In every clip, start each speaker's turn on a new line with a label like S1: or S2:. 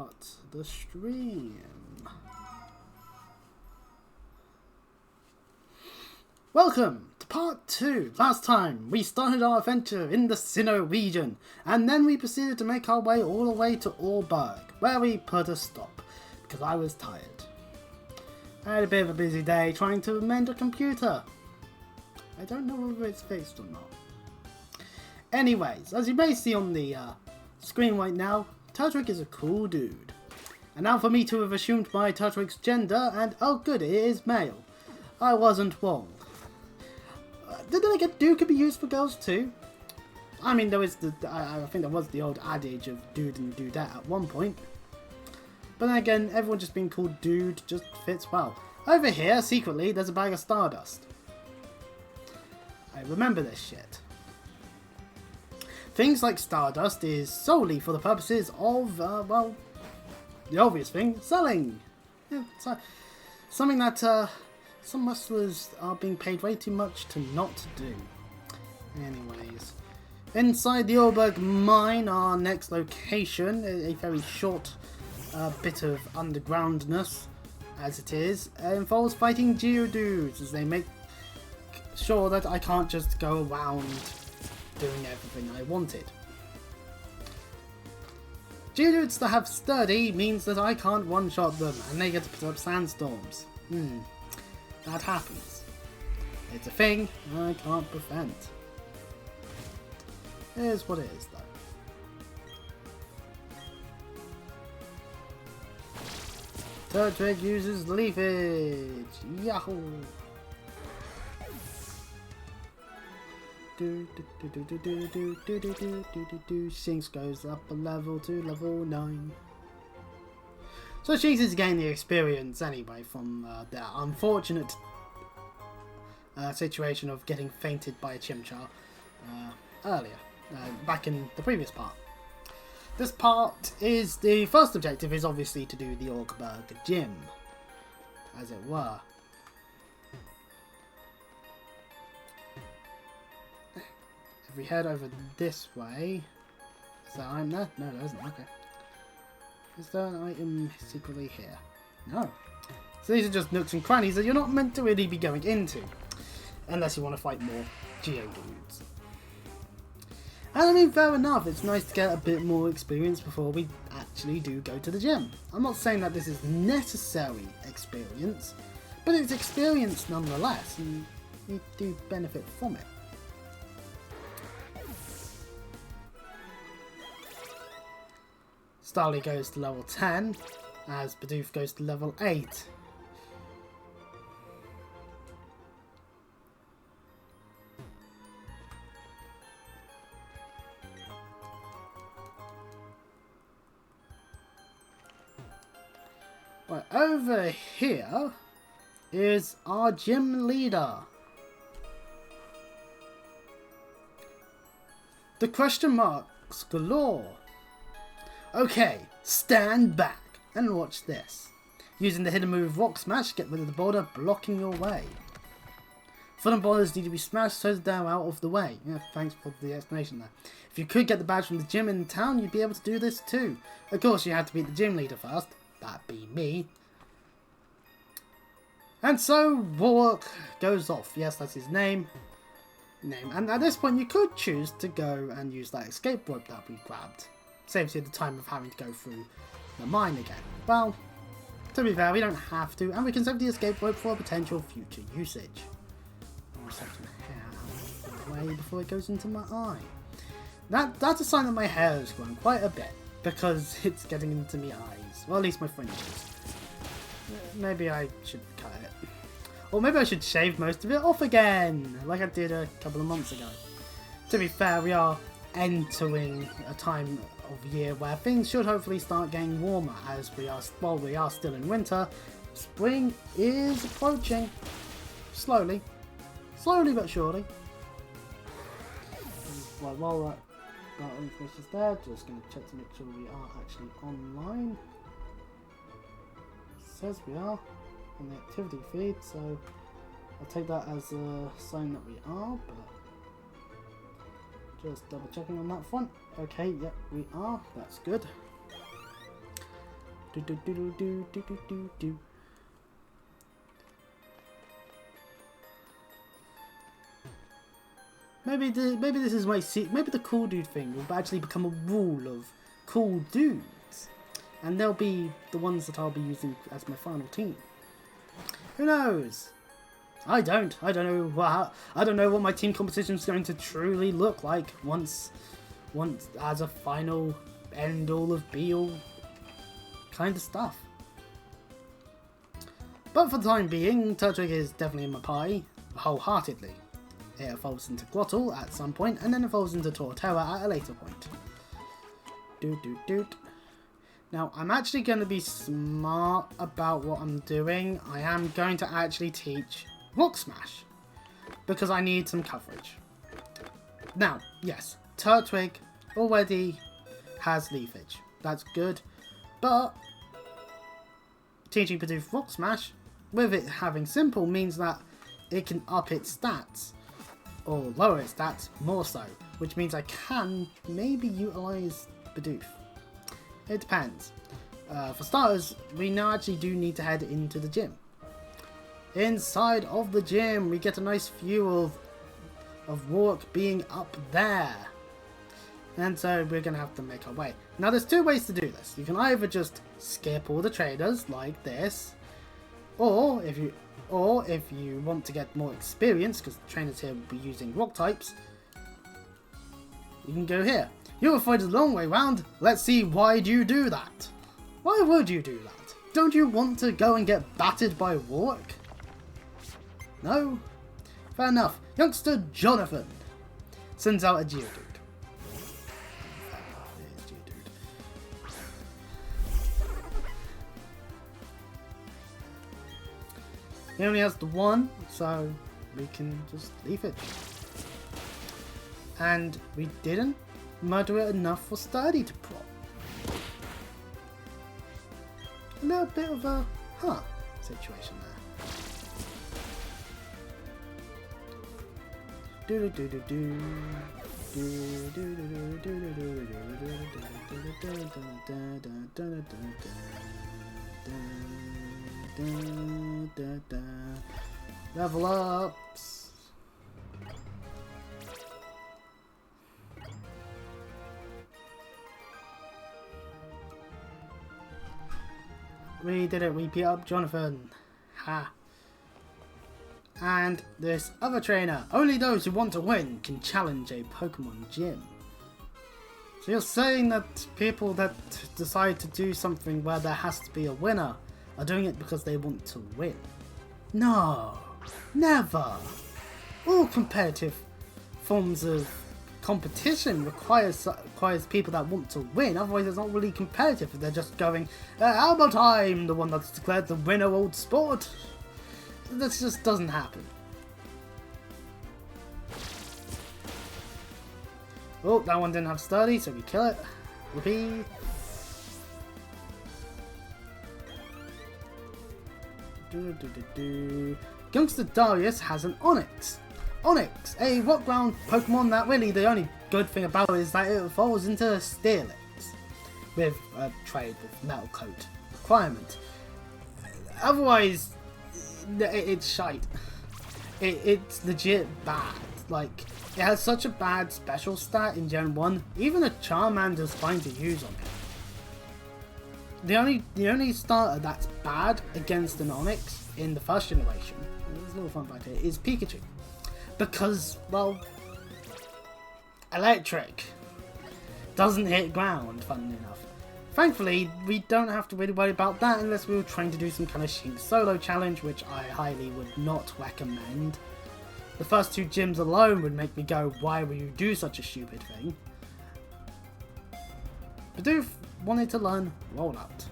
S1: start the stream. Welcome to part 2. Last time we started our adventure in the Sinnoh region, and then we proceeded to make our way all the way to Oreburgh, where we put a stop, because I was tired. I had a bit of a busy day trying to mend a computer. I don't know whether it's fixed or not. Anyways, as you may see on the screen right now, Turtwig is a cool dude. And now for me to have assumed my Turtwig's gender, and oh good, it is male. I wasn't wrong. Didn't I get dude could be used for girls too? I mean, there was I think there was the old adage of dude and dudette at one point. But then again, everyone just being called dude just fits well. Over here, secretly, there's a bag of stardust. I remember this shit. Things like stardust is solely for the purposes of, well, the obvious thing, selling. Yeah, so, something that some wrestlers are being paid way too much to not do. Anyways, inside the Oreburgh mine, our next location, a very short bit of undergroundness, as it is, involves fighting Geodudes as they make sure that I can't just go around doing everything I wanted. Geodudes that have sturdy means that I can't one-shot them and they get to put up sandstorms. That happens. It's a thing I can't prevent. It is what it is though. Turtwig uses leafage. Yahoo! Shinx goes up a level to level 9. So Shinx is getting the experience anyway from their unfortunate situation of getting fainted by a Chimchar earlier, back in the previous part. This part is the first objective is obviously to do the Oreburgh gym, as it were. If we head over this way, is there an item there? No, there isn't. Okay. Is there an item secretly here? No. So these are just nooks and crannies that you're not meant to really be going into, unless you want to fight more Geodudes. And I mean, fair enough, it's nice to get a bit more experience before we actually do go to the gym. I'm not saying that this is necessary experience, but it's experience nonetheless, and we do benefit from it. Starly goes to level 10, as Bidoof goes to level 8. Right, over here is our gym leader. The question marks galore. Okay, stand back and watch this. Using the hidden move Rock Smash, get rid of the boulder blocking your way. Fallen boulders need to be smashed so that they're out of the way. Yeah, thanks for the explanation there. If you could get the badge from the gym in town, you'd be able to do this too. Of course, you have to beat the gym leader first. That'd be me. And so, Warlock goes off. Yes, that's his name. And at this point, you could choose to go and use that escape rope that we grabbed. Saves you the time of having to go through the mine again. Well, to be fair, we don't have to, and we can save the escape rope for a potential future usage. I'll set my hair out of the way before it goes into my eye. That's a sign that my hair has grown quite a bit, because it's getting into my eyes. Well, at least my fringes. Maybe I should cut it. Or maybe I should shave most of it off again, like I did a couple of months ago. To be fair, we are entering a time of year where things should hopefully start getting warmer, as we are still in winter. Spring is approaching. Slowly but surely. Right, while that information is there, just going to check to make sure we are actually online. It says we are on the activity feed, so I'll take that as a sign that we are, but just double checking on that front. Okay, yep, we are. That's good. Maybe this is my maybe the cool dude thing will actually become a rule of cool dudes, and they'll be the ones that I'll be using as my final team. Who knows? I don't know what my team composition is going to truly look like once as a final end all of be all kind of stuff. But for the time being, Turtwig is definitely in my pie wholeheartedly. It evolves into Glottal at some point, and then evolves into Torterra at a later point. Now, I'm actually going to be smart about what I'm doing. I am going to actually teach Rock Smash, because I need some coverage. Now, yes, Turtwig already has Leafage. That's good, but teaching Bidoof Rock Smash, with it having Simple, means that it can up its stats, or lower its stats more so, which means I can maybe utilise Bidoof. It depends. For starters, we now actually do need to head into the gym. Inside of the gym, we get a nice view of Warwick being up there. And so we're going to have to make our way. Now there's two ways to do this. You can either just skip all the traders like this, or if you want to get more experience, because the trainers here will be using rock types, you can go here. You will find a long way round. Let's see, why do you do that? Why would you do that? Don't you want to go and get battered by Warwick? No? Fair enough. Youngster Jonathan sends out a Geodude. He only has the one, so we can just leave it. And we didn't murder it enough for Sturdy to prop. A little bit of a situation there. Level ups. We did it, we beat up Jonathan. Ha. And this other trainer, only those who want to win can challenge a Pokemon gym. So you're saying that people that decide to do something where there has to be a winner are doing it because they want to win? No, never. All competitive forms of competition requires people that want to win, otherwise it's not really competitive if they're just going, how about I'm the one that's declared the winner old sport? That just doesn't happen. Oh, that one didn't have Sturdy, so we kill it. Whoopee. Youngster Darius has an Onix. Onix, a rock ground Pokemon that really the only good thing about it is that it evolves into Steelix with a trade with Metal Coat requirement. Otherwise, it's shite. It's legit bad. Like, it has such a bad special stat in Gen 1, even a Charmander's fine to use on it. The only starter that's bad against an Onix in the first generation, there's a little fun fact here, is Pikachu. Because, well, electric doesn't hit ground, funnily enough. Thankfully, we don't have to really worry about that unless we were trying to do some kind of Shink solo challenge, which I highly would not recommend. The first two gyms alone would make me go, why would you do such a stupid thing? Bidoof wanted to learn Rollout.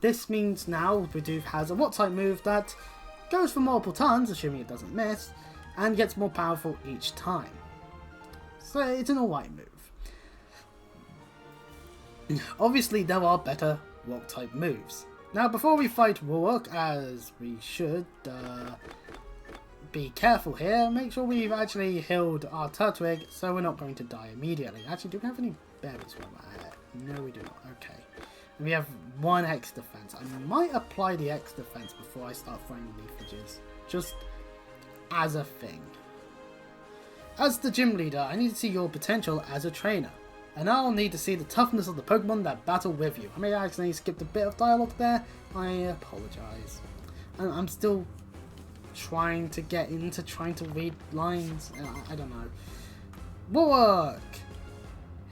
S1: This means now Bidoof has a what type move that goes for multiple turns, assuming it doesn't miss, and gets more powerful each time. So it's an alright move. Obviously there are better rock type moves. Now before we fight Warwick, as we should be careful here, make sure we've actually healed our Turtwig so we're not going to die immediately. Actually, do we have any berries while we're at it? No, we do not. Okay. We have 1 X defense. I might apply the X defense before I start throwing leafages, just as a thing. As the gym leader, I need to see your potential as a trainer, and I'll need to see the toughness of the Pokemon that battle with you. I may have accidentally skipped a bit of dialogue there. I apologise. And I'm still trying to get into trying to read lines. I don't know. Warwick!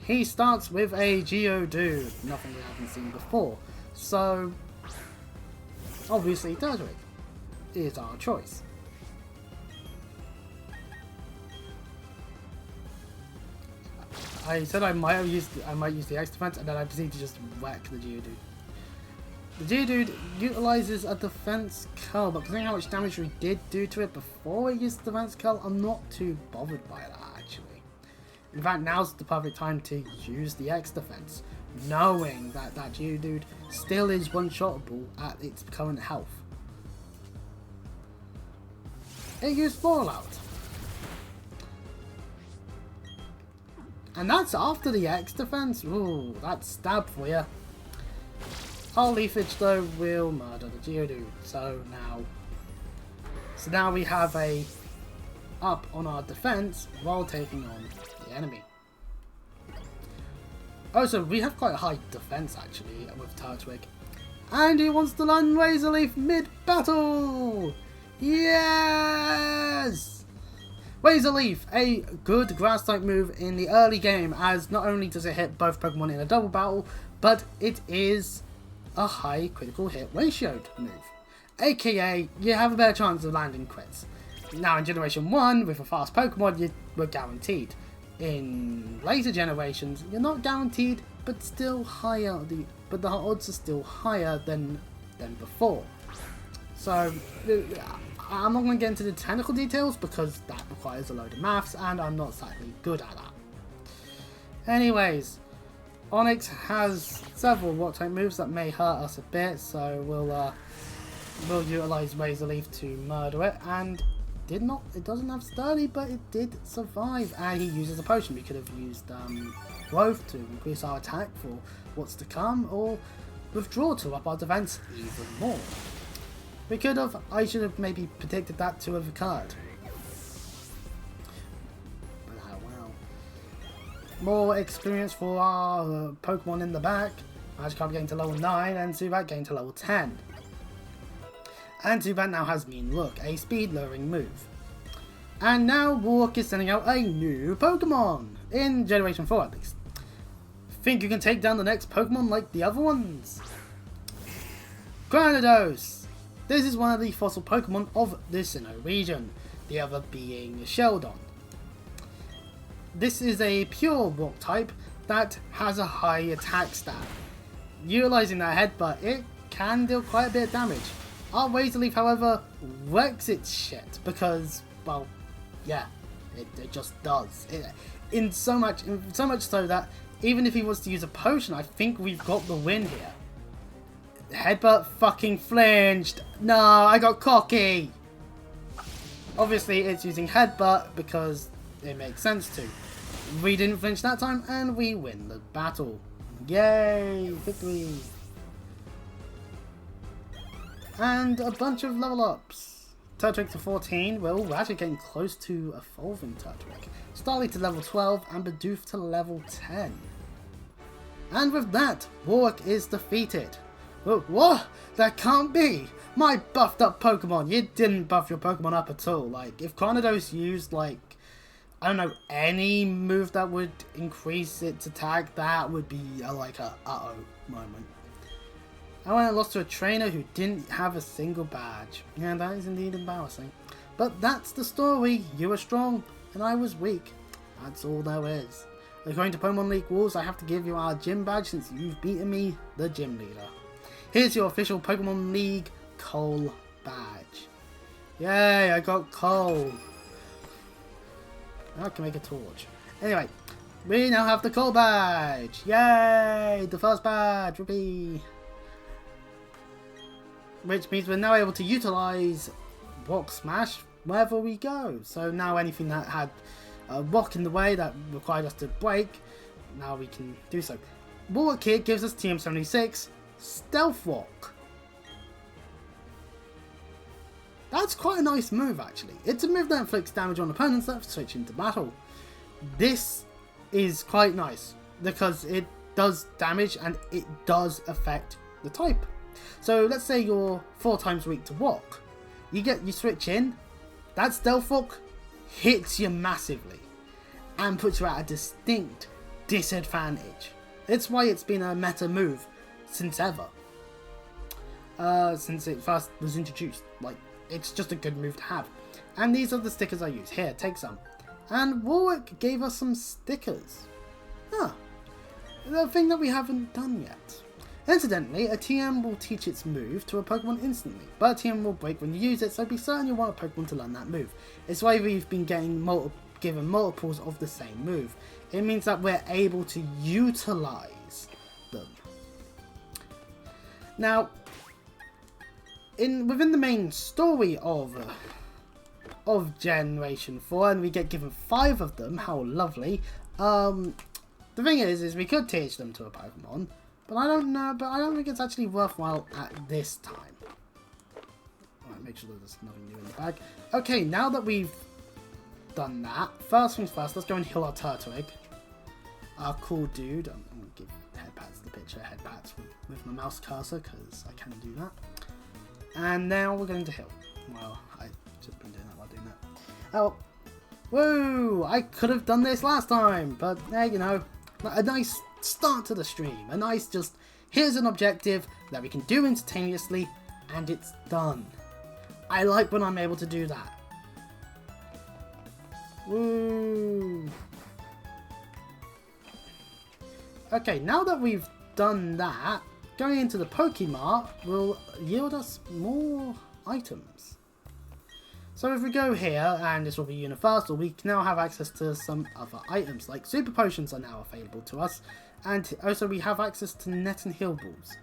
S1: He starts with a Geodude, nothing we haven't seen before. So, obviously Turtwig is our choice. I said I might use the X defense, and then I just need to just whack the Geodude. The Geodude utilizes a defense curl, but considering how much damage we did do to it before we used the defense curl, I'm not too bothered by that actually. In fact, now's the perfect time to use the X defense, knowing that that Geodude still is one-shottable at its current health. It used Fallout. And that's after the X defense. Ooh, that's stab for you. Our leafage though will murder the Geodude. So now we have a up on our defense while taking on the enemy. Also, we have quite a high defense actually with Turtwig. And he wants to learn Razor Leaf mid-battle! Yes! Razor Leaf, a good grass type move in the early game, as not only does it hit both Pokemon in a double battle, but it is a high critical hit ratio move. AKA, you have a better chance of landing crits. Now in Generation 1, with a fast Pokemon, you were guaranteed. In later generations, you're not guaranteed, but still higher. But the odds are still higher than before. So, I'm not going to get into the technical details because that requires a load of maths and I'm not exactly good at that. Anyways, Onix has several rock type moves that may hurt us a bit, so we'll utilize Razor Leaf to murder it, and it doesn't have Sturdy, but it did survive, and he uses a potion. We could have used Growth to increase our attack for what's to come, or Withdraw to up our defense even more. I should have maybe predicted that to have occurred. But oh well. More experience for our Pokemon in the back. Magikarp getting to level 9 and Zubat getting to level 10. And Zubat now has Mean Look, a speed lowering move. And now Warwick is sending out a new Pokemon, in Generation 4 at least. Think you can take down the next Pokemon like the other ones? Granados! This is one of the fossil Pokemon of the Sinnoh region, the other being Sheldon. This is a pure rock type that has a high attack stat. Utilizing that headbutt, it can deal quite a bit of damage. Our Razor Leaf, however, wrecks its shit because, well, yeah, it just does. In so much so that even if he was to use a potion, I think we've got the win here. Headbutt fucking flinched. No, I got cocky. Obviously, it's using Headbutt because it makes sense to. We didn't flinch that time, and we win the battle. Yay, victory. And a bunch of level ups. Turtwig to 14. Well, we're actually getting close to evolving Turtwig. Starly to level 12 and Bidoof to level 10. And with that, Warwick is defeated. What? That can't be! My buffed up Pokemon! You didn't buff your Pokemon up at all. Like, if Granados used, like, I don't know, any move that would increase its attack, that would be like a uh-oh moment. I went and lost to a trainer who didn't have a single badge. Yeah, that is indeed embarrassing. But that's the story. You were strong, and I was weak. That's all there is. According to Pokemon League rules, I have to give you our gym badge since you've beaten me, the gym leader. Here's your official Pokemon League Coal badge. Yay, I got coal. I can make a torch. Anyway, we now have the coal badge. Yay, the first badge. Whoopee. Which means we're now able to utilize Rock Smash wherever we go. So now anything that had a rock in the way that required us to break, now we can do so. Warwick here gives us TM76, Stealth Walk. That's quite a nice move, actually. It's a move that inflicts damage on opponents that switch into battle. This is quite nice because it does damage and it does affect the type. So let's say you're 4 times weak to walk. You switch in, that Stealth Walk hits you massively and puts you at a distinct disadvantage. It's why it's been a meta move since ever. Since it first was introduced. Like, it's just a good move to have. And these are the stickers I use. Here, take some. And Warwick gave us some stickers. Huh. The thing that we haven't done yet. Incidentally, a TM will teach its move to a Pokemon instantly, but a TM will break when you use it, so be certain you want a Pokemon to learn that move. It's why we've been getting given multiples of the same move. It means that we're able to utilize them. Now, within the main story of Generation 4, and we get given 5 of them, how lovely. The thing is we could teach them to a Pokemon, but I don't think it's actually worthwhile at this time. Alright, make sure that there's nothing new in the bag. Okay, now that we've done that, first things first, let's go and heal our Turtwig. Our cool dude. I'm going to give headpats the picture, headpats with my mouse cursor, because I can do that. And now we're going to heal. Well, I've just been doing that while doing that. Oh, whoa! I could have done this last time, but you know, a nice start to the stream. A nice just, here's an objective that we can do instantaneously, and it's done. I like when I'm able to do that. Woo! Okay, now that we've done that, going into the Pokemart will yield us more items. So if we go here, and this will be universal, we can now have access to some other items, like Super Potions are now available to us, and also we have access to Net and Heal Balls.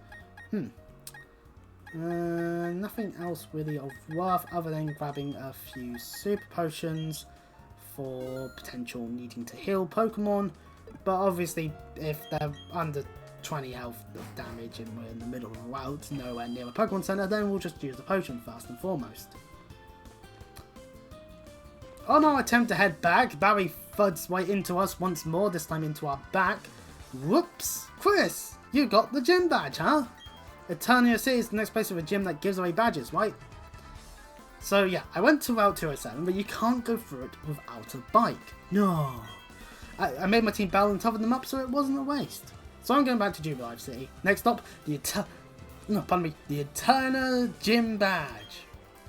S1: Nothing else really of worth other than grabbing a few Super Potions for potential needing to heal Pokemon, but obviously if they're under 20 health of damage and we're in the middle of a route, nowhere near a Pokemon Center, then we'll just use the potion first and foremost. On our attempt to head back, Barry thuds right into us once more, this time into our back. Whoops! Chris, you got the gym badge, huh? Eternia City is the next place with a gym that gives away badges, right? So yeah, I went to Route 207, but you can't go through it without a bike. No! I made my team battle and toughened them up so it wasn't a waste. So I'm going back to CFLive City. Next stop, the Eterna Gym Badge.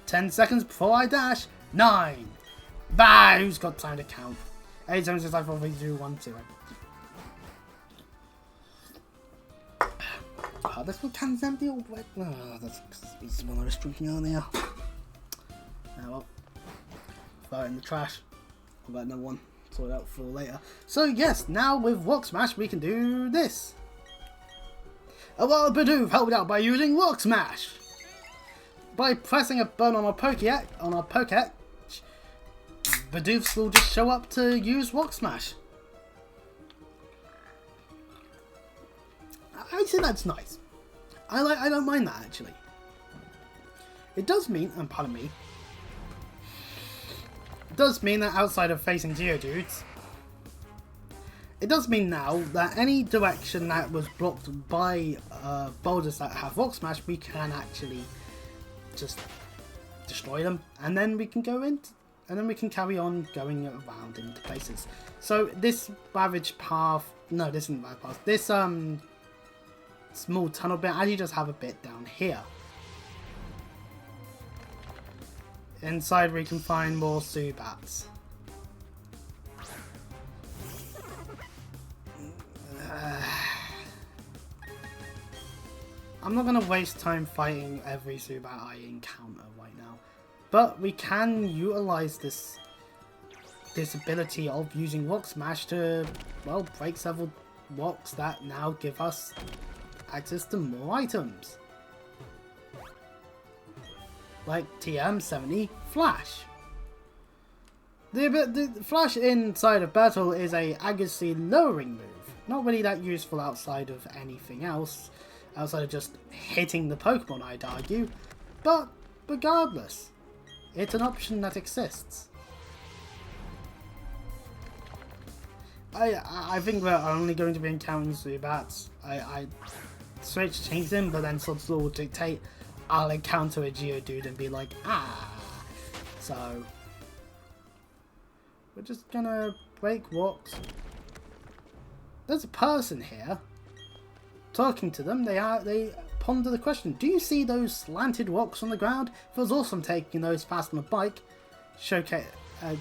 S1: 10 seconds before I dash. 9. Bah! Who's got time to count? 8, 7, 6, 5, 4, 3, 2, 1, 0. Oh, this one can's empty already. Oh, that's one I was drinking earlier. Oh well. Throw it in the trash. I'll get another one. Sort it out for later. So yes, now with Rock Smash we can do this. Oreburgh helped out by using Rock Smash. By pressing a button on our Pokédex, Bidoofs will just show up to use Rock Smash. I'd say that's nice. I don't mind that actually. It does mean, and pardon me, it does mean that outside of facing Geodudes, it does mean now that any direction that was blocked by boulders that have Rock Smash, we can actually just destroy them, and then we can go in, and then we can carry on going around into places. So this Ravage path, no, this isn't Ravage path. This small tunnel bit, and you just have a bit down here. Inside we can find more Zubats. I'm not going to waste time fighting every Zubat I encounter right now. But we can utilize this ability of using Rock Smash to, well, break several rocks that now give us access to more items. Like TM70 Flash. The Flash inside of battle is a accuracy lowering move. Not really that useful outside of anything else. outside of just hitting the Pokemon, I'd argue. But regardless, it's an option that exists. I think we're only going to be encountering Zubats. I switch change them, but then sort of will dictate I'll encounter a Geodude and be like, ah. So we're just gonna break walks. There's a person here. Talking to them, they ponder the question: do you see those slanted rocks on the ground? It was awesome taking those fast on a bike.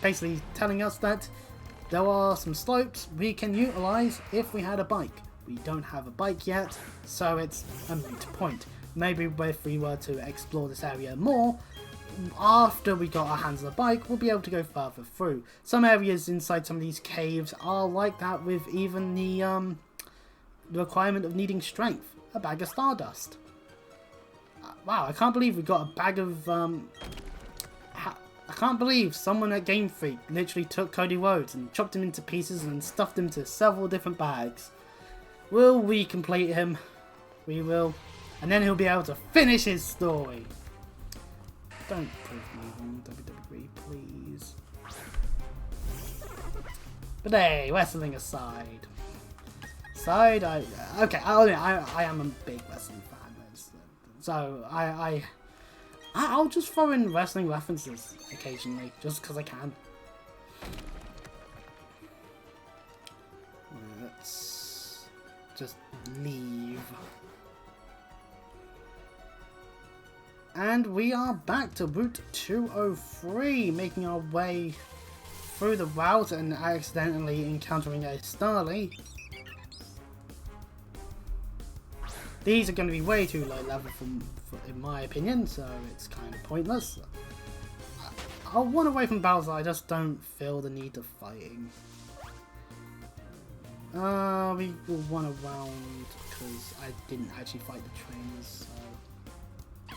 S1: Basically telling us that there are some slopes we can utilize if we had a bike. We don't have a bike yet, so it's a moot point. Maybe if we were to explore this area more, after we got our hands on a bike, we'll be able to go further through. Some areas inside some of these caves are like that, with even the requirement of needing strength. A bag of stardust. Wow, I can't believe we got a bag of... I can't believe someone at Game Freak literally took Cody Rhodes and chopped him into pieces and stuffed him into several different bags. Will we complete him? We will. And then he'll be able to finish his story. Don't prove me wrong, WWE, please. But hey, wrestling aside. Okay, I am a big wrestling fan. So I'll just throw in wrestling references occasionally, just because I can. Let's just leave. And we are back to Route 203, making our way through the route and accidentally encountering a Starly. These are going to be way too low level in my opinion, so it's kind of pointless. I'll run away from battles. I just don't feel the need of fighting. We will run around because I didn't actually fight the trainers. So.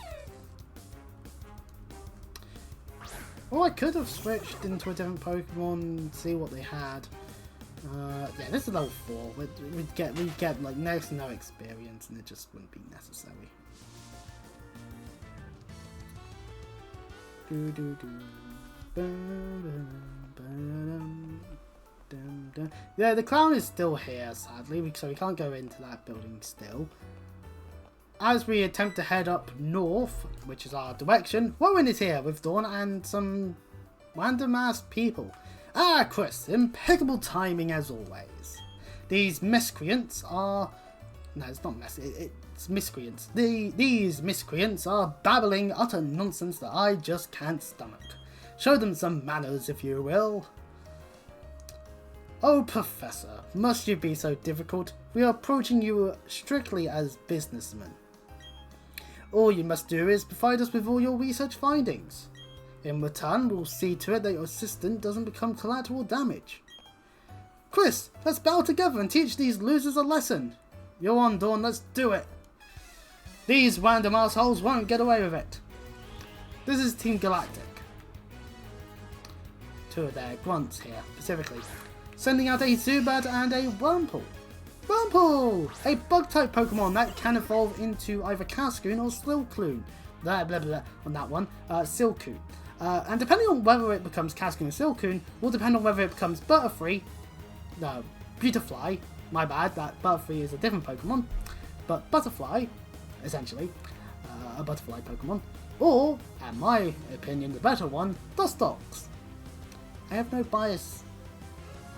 S1: Or I could have switched into a different Pokemon and see what they had. Yeah, this is level 4. We'd get like next to no experience, and it just wouldn't be necessary. Yeah, the clown is still here, sadly, so we can't go into that building still. As we attempt to head up north, which is our direction, Warren is here with Dawn and some random ass people. Ah, Chris, impeccable timing as always. These miscreants are... No, it's not it's miscreants. These miscreants are babbling utter nonsense that I just can't stomach. Show them some manners, if you will. Oh, Professor, must you be so difficult? We are approaching you strictly as businessmen. All you must do is provide us with all your research findings. In return, we'll see to it that your assistant doesn't become collateral damage. Chris, let's bow together and teach these losers a lesson. You're on, Dawn, let's do it. These random assholes won't get away with it. This is Team Galactic. Two of their grunts here, specifically. Sending out a Zubat and a Wurmple. Wurmple! A bug-type Pokemon that can evolve into either Cascoon or Silcoon. Blah blah blah on that one. Silcoon. And depending on whether it becomes Cascoon or Silcoon, will depend on whether it becomes Butterfree. No, Beautifly. My bad, that Butterfree is a different Pokemon. But Butterfly, essentially, a butterfly Pokemon. Or, in my opinion, the better one, Dustox. I have no bias.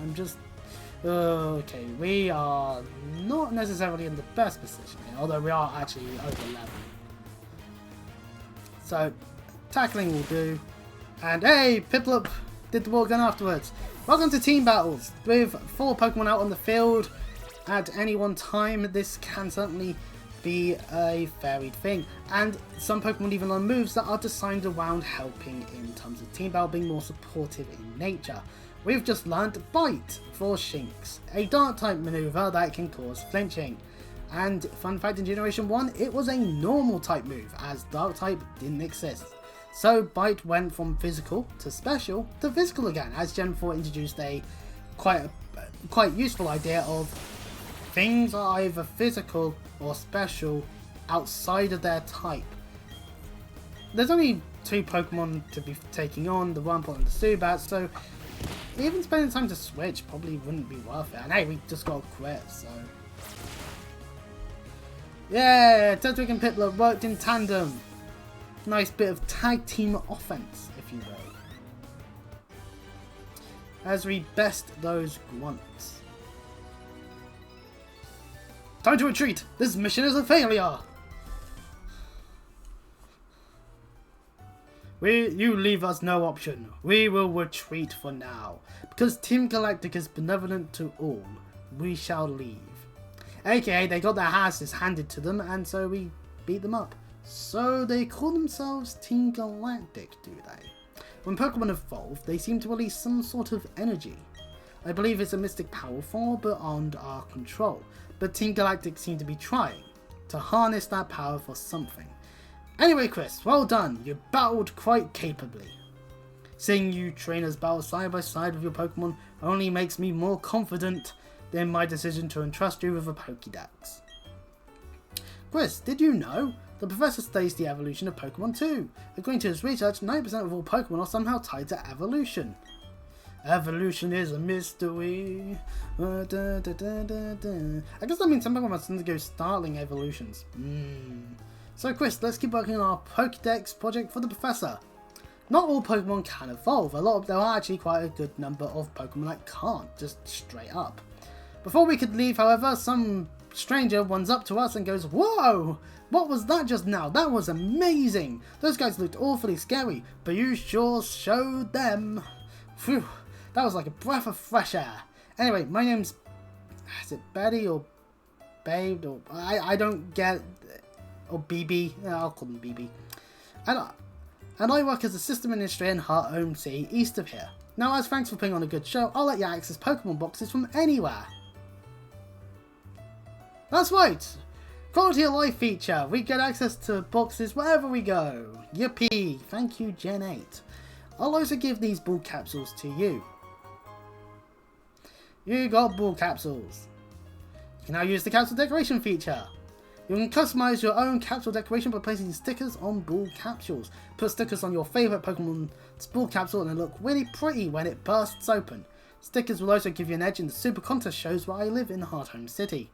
S1: I'm just... okay, we are not necessarily in the best position here, although we are actually over level. So, tackling will do. And hey, Piplup did the war gun afterwards. Welcome to Team Battles. With 4 Pokemon out on the field at any one time, this can certainly be a varied thing. And some Pokemon even learn moves that are designed around helping in terms of Team Battle being more supportive in nature. We've just learned Bite for Shinx, a dark type maneuver that can cause flinching. And fun fact, in Generation 1, it was a normal type move, as dark type didn't exist. So Bite went from physical to special to physical again, as Gen 4 introduced a quite useful idea of things are either physical or special outside of their type. There's only 2 Pokemon to be taking on, the Wurmple and the Zubat, so even spending time to switch probably wouldn't be worth it. And hey, we just got a crit, so... Yeah, Turtwig and Piplup worked in tandem. Nice bit of tag team offense, if you will. As we best those grunts. Time to retreat! This mission is a failure! You leave us no option. We will retreat for now. Because Team Galactic is benevolent to all, we shall leave. AKA, they got their asses handed to them, and so we beat them up. So they call themselves Team Galactic, do they? When Pokemon evolve, they seem to release some sort of energy. I believe it's a mystic power far beyond our control, but Team Galactic seem to be trying to harness that power for something. Anyway, Chris, well done. You battled quite capably. Seeing you trainers battle side by side with your Pokemon only makes me more confident in my decision to entrust you with a Pokédex. Chris, did you know? The Professor studies the evolution of Pokemon too. According to his research, 90% of all Pokemon are somehow tied to evolution. Evolution is a mystery. I guess that means some Pokemon must undergo startling evolutions. So Chris, let's keep working on our Pokédex project for the Professor. Not all Pokemon can evolve. There are actually quite a good number of Pokemon that can't, just straight up. Before we could leave, however, some stranger runs up to us and goes, "Whoa! What was that just now? That was amazing! Those guys looked awfully scary, but you sure showed them." Phew, that was like a breath of fresh air. Anyway, my name's... Is it Betty or Babe? Or I don't get... Or BB. I'll call them BB. And I work as a system administrator in her home city east of here. Now, as thanks for putting on a good show, I'll let you access Pokemon boxes from anywhere. That's right! Quality of life feature. We get access to boxes wherever we go. Yippee! Thank you, Gen 8. I'll also give these ball capsules to you. You got ball capsules. You can now use the capsule decoration feature. You can customize your own capsule decoration by placing stickers on ball capsules. Put stickers on your favourite Pokemon's ball capsule and it'll look really pretty when it bursts open. Stickers will also give you an edge in the Super Contest shows where I live in Heart Home City.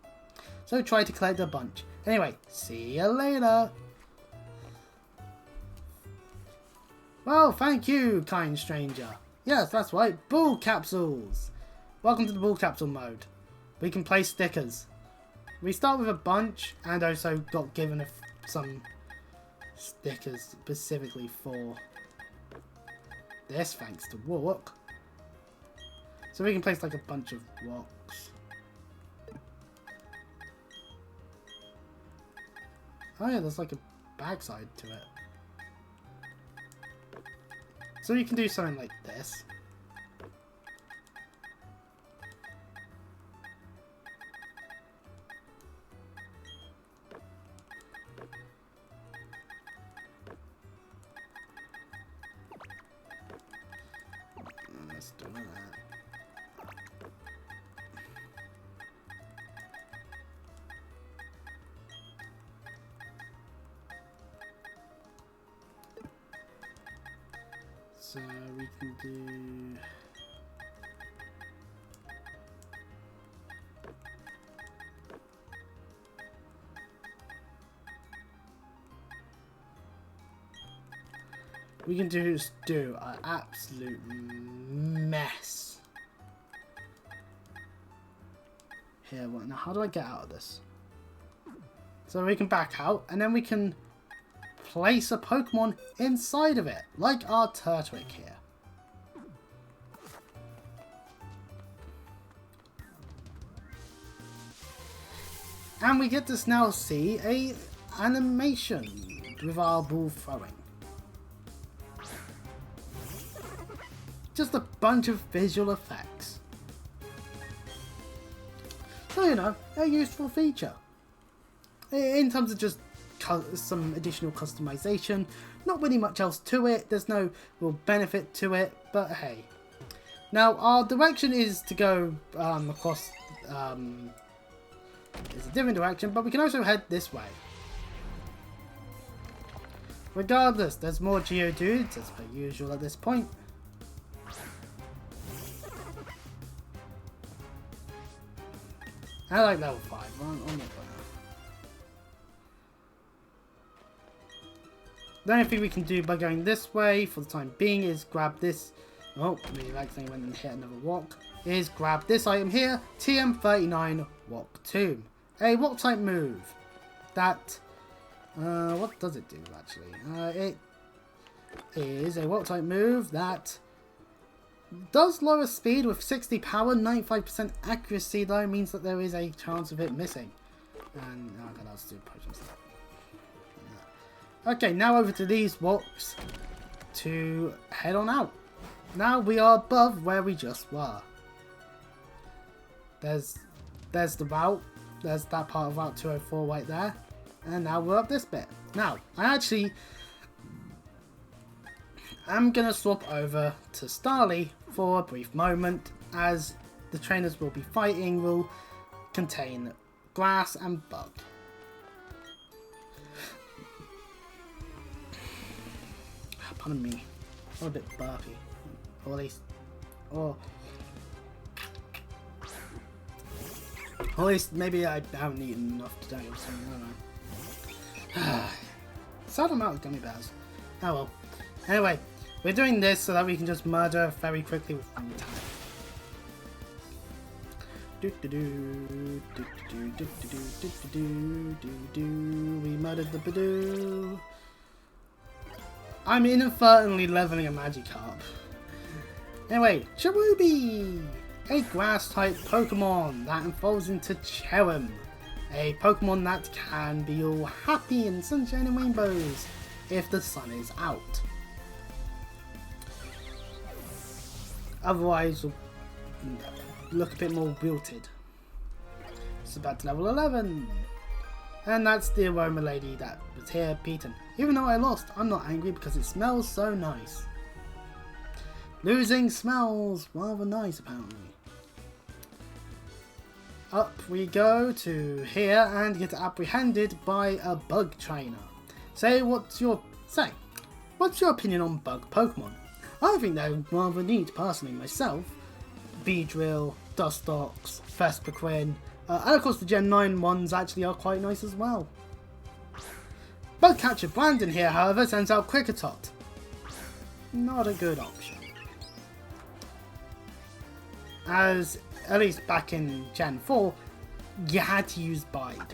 S1: So try to collect a bunch. Anyway, see you later. Well, thank you, kind stranger. Yes, that's right, ball capsules. Welcome to the ball capsule mode. We can place stickers. We start with a bunch and also got given some stickers specifically for this, thanks to Walk. So we can place like a bunch of rocks. Oh yeah, there's like a backside to it. So you can do something like this. Let's do that. So we can do... We can just do an absolute mess. Here, what? Now how do I get out of this? So we can back out, and then we can place a Pokemon inside of it, like our Turtwig here. And we get to now see a animation with our ball throwing. Just a bunch of visual effects. So, you know, a useful feature. In terms of just some additional customization, not really much else to it. There's no real benefit to it, but hey. Now, our direction is to go across is a different direction, but we can also head this way. Regardless, there's more Geodudes, as per usual at this point. I like level 5. The only thing we can do by going this way for the time being is grab this. Oh, we accidentally went and hit another walk. Is grab this item here, TM39 Walk Tomb. A walk type move that. What does it do actually? It is a walk type move that does lower speed with 60 power, 95% accuracy though, means that there is a chance of it missing. And okay, let's do potions. Okay, now over to these walks to head on out. Now we are above where we just were. There's the route. There's that part of Route 204 right there. And now we're up this bit. Now, I'm going to swap over to Starly for a brief moment, as the trainers we'll be fighting will contain grass and bug. Pardon me. I'm a bit burpy. Or at least maybe I haven't eaten enough today or something, I don't know. Sad amount of gummy bears. Oh well. Anyway, we're doing this so that we can just murder very quickly with one time. We murdered the Badoo. I'm inadvertently leveling a Magikarp. Anyway, Cherubi! A grass-type Pokemon that evolves into Cherrim. A Pokemon that can be all happy and sunshine and rainbows if the sun is out. Otherwise, will look a bit more wilted. It's about to level 11. And that's the aroma lady that was here, beaten. Even though I lost, I'm not angry because it smells so nice. Losing smells rather nice, apparently. Up we go to here and get apprehended by a bug trainer. What's your opinion on bug Pokemon? I think they're rather neat personally myself. Beedrill, Dustox, Vespiquen, and of course the Gen 9 ones actually are quite nice as well. Bug catcher Brandon here, however, sends out Kricketot. Not a good option. As at least back in Gen 4, you had to use Bide.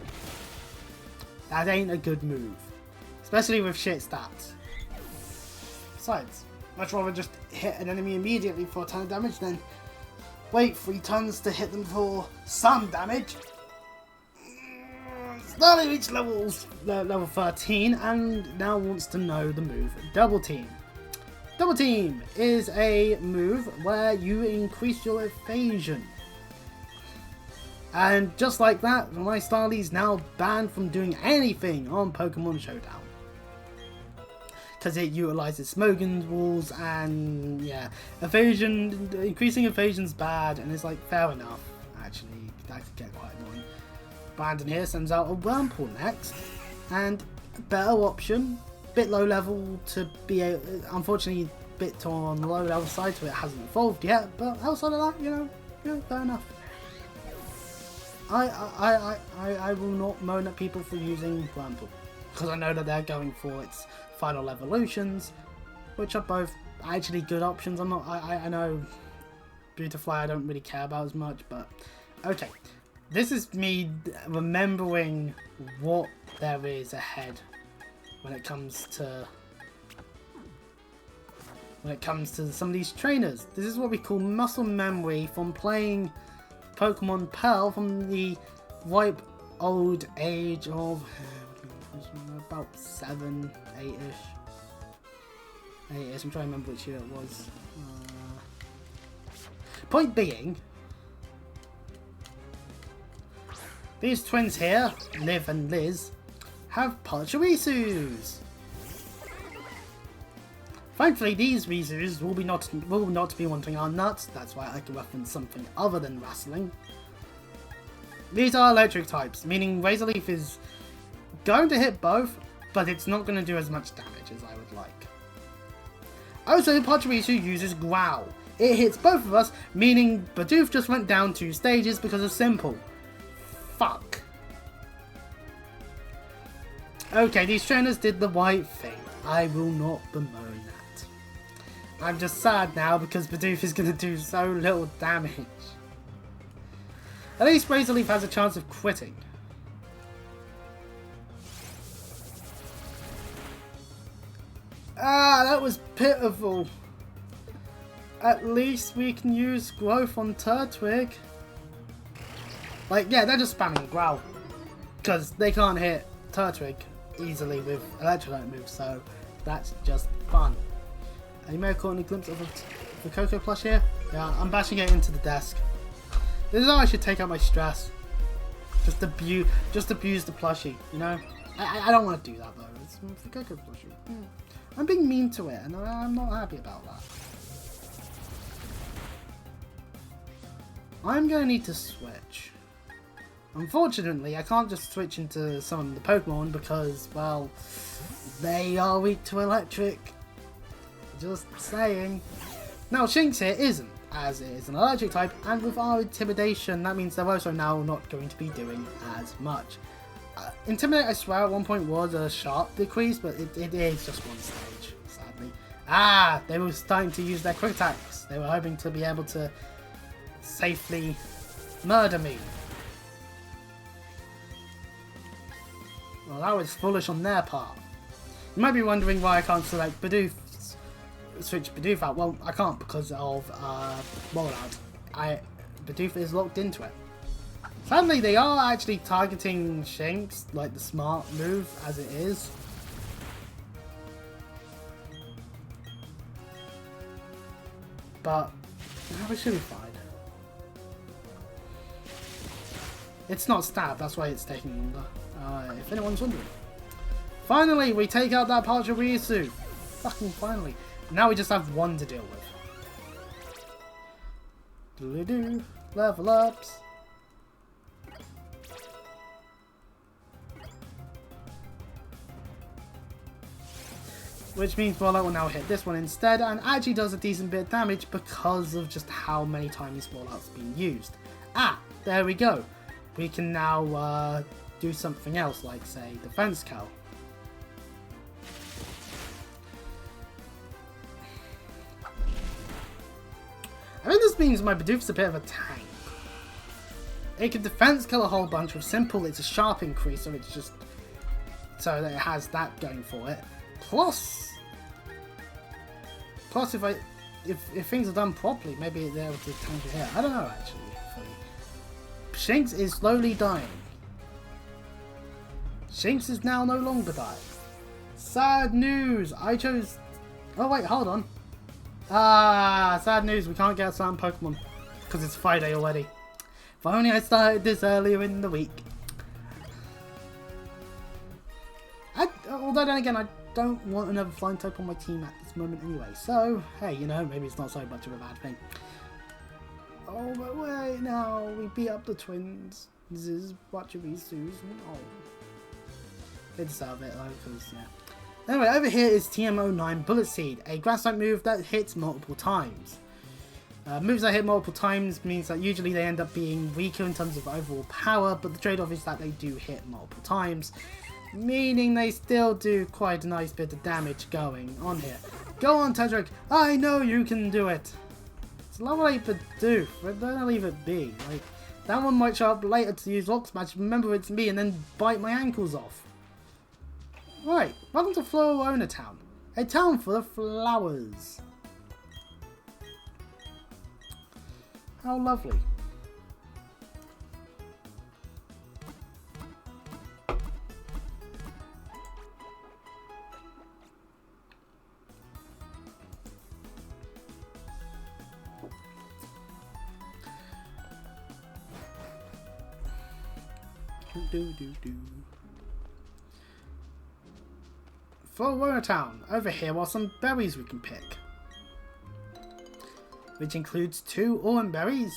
S1: That ain't a good move. Especially with shit stats. Besides, much rather just hit an enemy immediately for a ton of damage than wait 3 turns to hit them for some damage. Starly reached level 13 and now wants to know the move Double Team. Double Team is a move where you increase your evasion. And just like that, my Starly's now banned from doing anything on Pokemon Showdown. Because it utilizes Smogon's walls and yeah, evasion, increasing evasion's bad, and it's like fair enough, actually, that could get quite annoying. Brandon here sends out a Wurmple next, and a better option, bit low level to be, unfortunately, a bit on the low level side, so it hasn't evolved yet, but outside of that, you know, fair enough. I will not moan at people for using Wurmple, because I know that they're going for its final evolutions, which are both actually good options. I know Beautifly I don't really care about as much, but okay. This is me remembering what there is ahead when it comes to some of these trainers. This is what we call muscle memory from playing Pokemon Pearl from the ripe old age of about 7, 8-ish. I'm trying to remember which year it was. Point being, these twins here, Liv and Liz, have Pachirisus. Thankfully, these Risus will not be wanting our nuts. That's why I can reference something other than wrestling. These are electric types, meaning Razor Leaf is going to hit both, but it's not going to do as much damage as I would like. Also, Pachirisu uses Growl. It hits both of us, meaning Bidoof just went down 2 stages because of Simple. Fuck. Okay, these trainers did the right thing. I will not bemoan that. I'm just sad now because Bidoof is going to do so little damage. At least Razor Leaf has a chance of quitting. Ah, that was pitiful. At least we can use Growth on Turtwig. Like, yeah, they're just spamming Growl. Because they can't hit Turtwig easily with Electrolyte moves, so that's just fun. You may have caught any glimpse of the Cocoa plush here. Yeah, I'm bashing it into the desk. This is how I should take out my stress. Just abuse the plushie, you know? I don't want to do that though. It's the Cocoa plushie. Yeah. I'm being mean to it, and I'm not happy about that. I'm going to need to switch. Unfortunately, I can't just switch into some of the Pokemon because, well, they are weak to electric. Just saying. Now, Shinx here isn't, as it is an electric type, and with our Intimidation, that means they're also now not going to be doing as much. Intimidate, I swear, at one point was a sharp decrease, but it is just one stage, sadly. Ah, they were starting to use their quick attacks. They were hoping to be able to safely murder me. Well, that was foolish on their part. You might be wondering why I can't select Bidoof, switch Bidoof out. Well, I can't because of Rollout. Bidoof is locked into it. Sadly, they are actually targeting Shinx, like the smart move as it is. But we should be fine. It's not stab, that's why it's taking longer. If anyone's wondering. Finally, we take out that Pachirisu. Fucking finally. Now we just have one to deal with. Doodly-doo. Level ups. Which means Rollout will now hit this one instead, and actually does a decent bit of damage because of just how many times Rollout's been used. Ah, there we go. We can now do something else, like say Defense Cal. I think this means my Bidoof's a bit of a tank. It can Defense Kill a whole bunch with Simple. It's a sharp increase, so it's just so that it has that going for it. Plus if things are done properly, maybe they're able to tank it here. I don't know actually. Shinx is slowly dying. Shinx is now no longer dying. Sad news. I chose. Oh wait, hold on. Ah, sad news. We can't get a certain Pokemon because it's Friday already. If only I started this earlier in the week. Although then again, I don't want another flying type on my team at this moment anyway. So, hey, you know, maybe it's not so much of a bad thing. Oh, but wait now. We beat up the twins. This is Pachirisu's. Oh. They deserve it though, because, yeah. Anyway, over here is TM09 Bullet Seed, a grass type move that hits multiple times. Moves that hit multiple times means that usually they end up being weaker in terms of overall power, but the trade-off is that they do hit multiple times, meaning they still do quite a nice bit of damage going on here. Go on, Tedrick, I know you can do it! It's level 8 Bidoof, but don't leave it be. Like, that one might show up later to use Rock Smash, remember it's me, and then bite my ankles off. Right, welcome to Florona Town, a town full of flowers. How lovely. Florona Town. Over here are some berries we can pick, which includes 2 Oreburghs,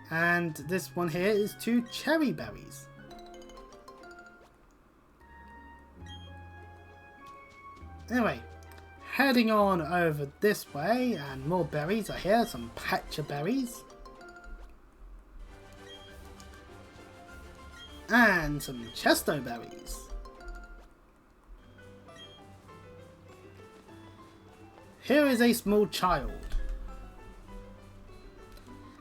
S1: And this one here is 2 cherry berries. Anyway, heading on over this way, and more berries are here, some patcher berries. And some chesto berries. Here is a small child.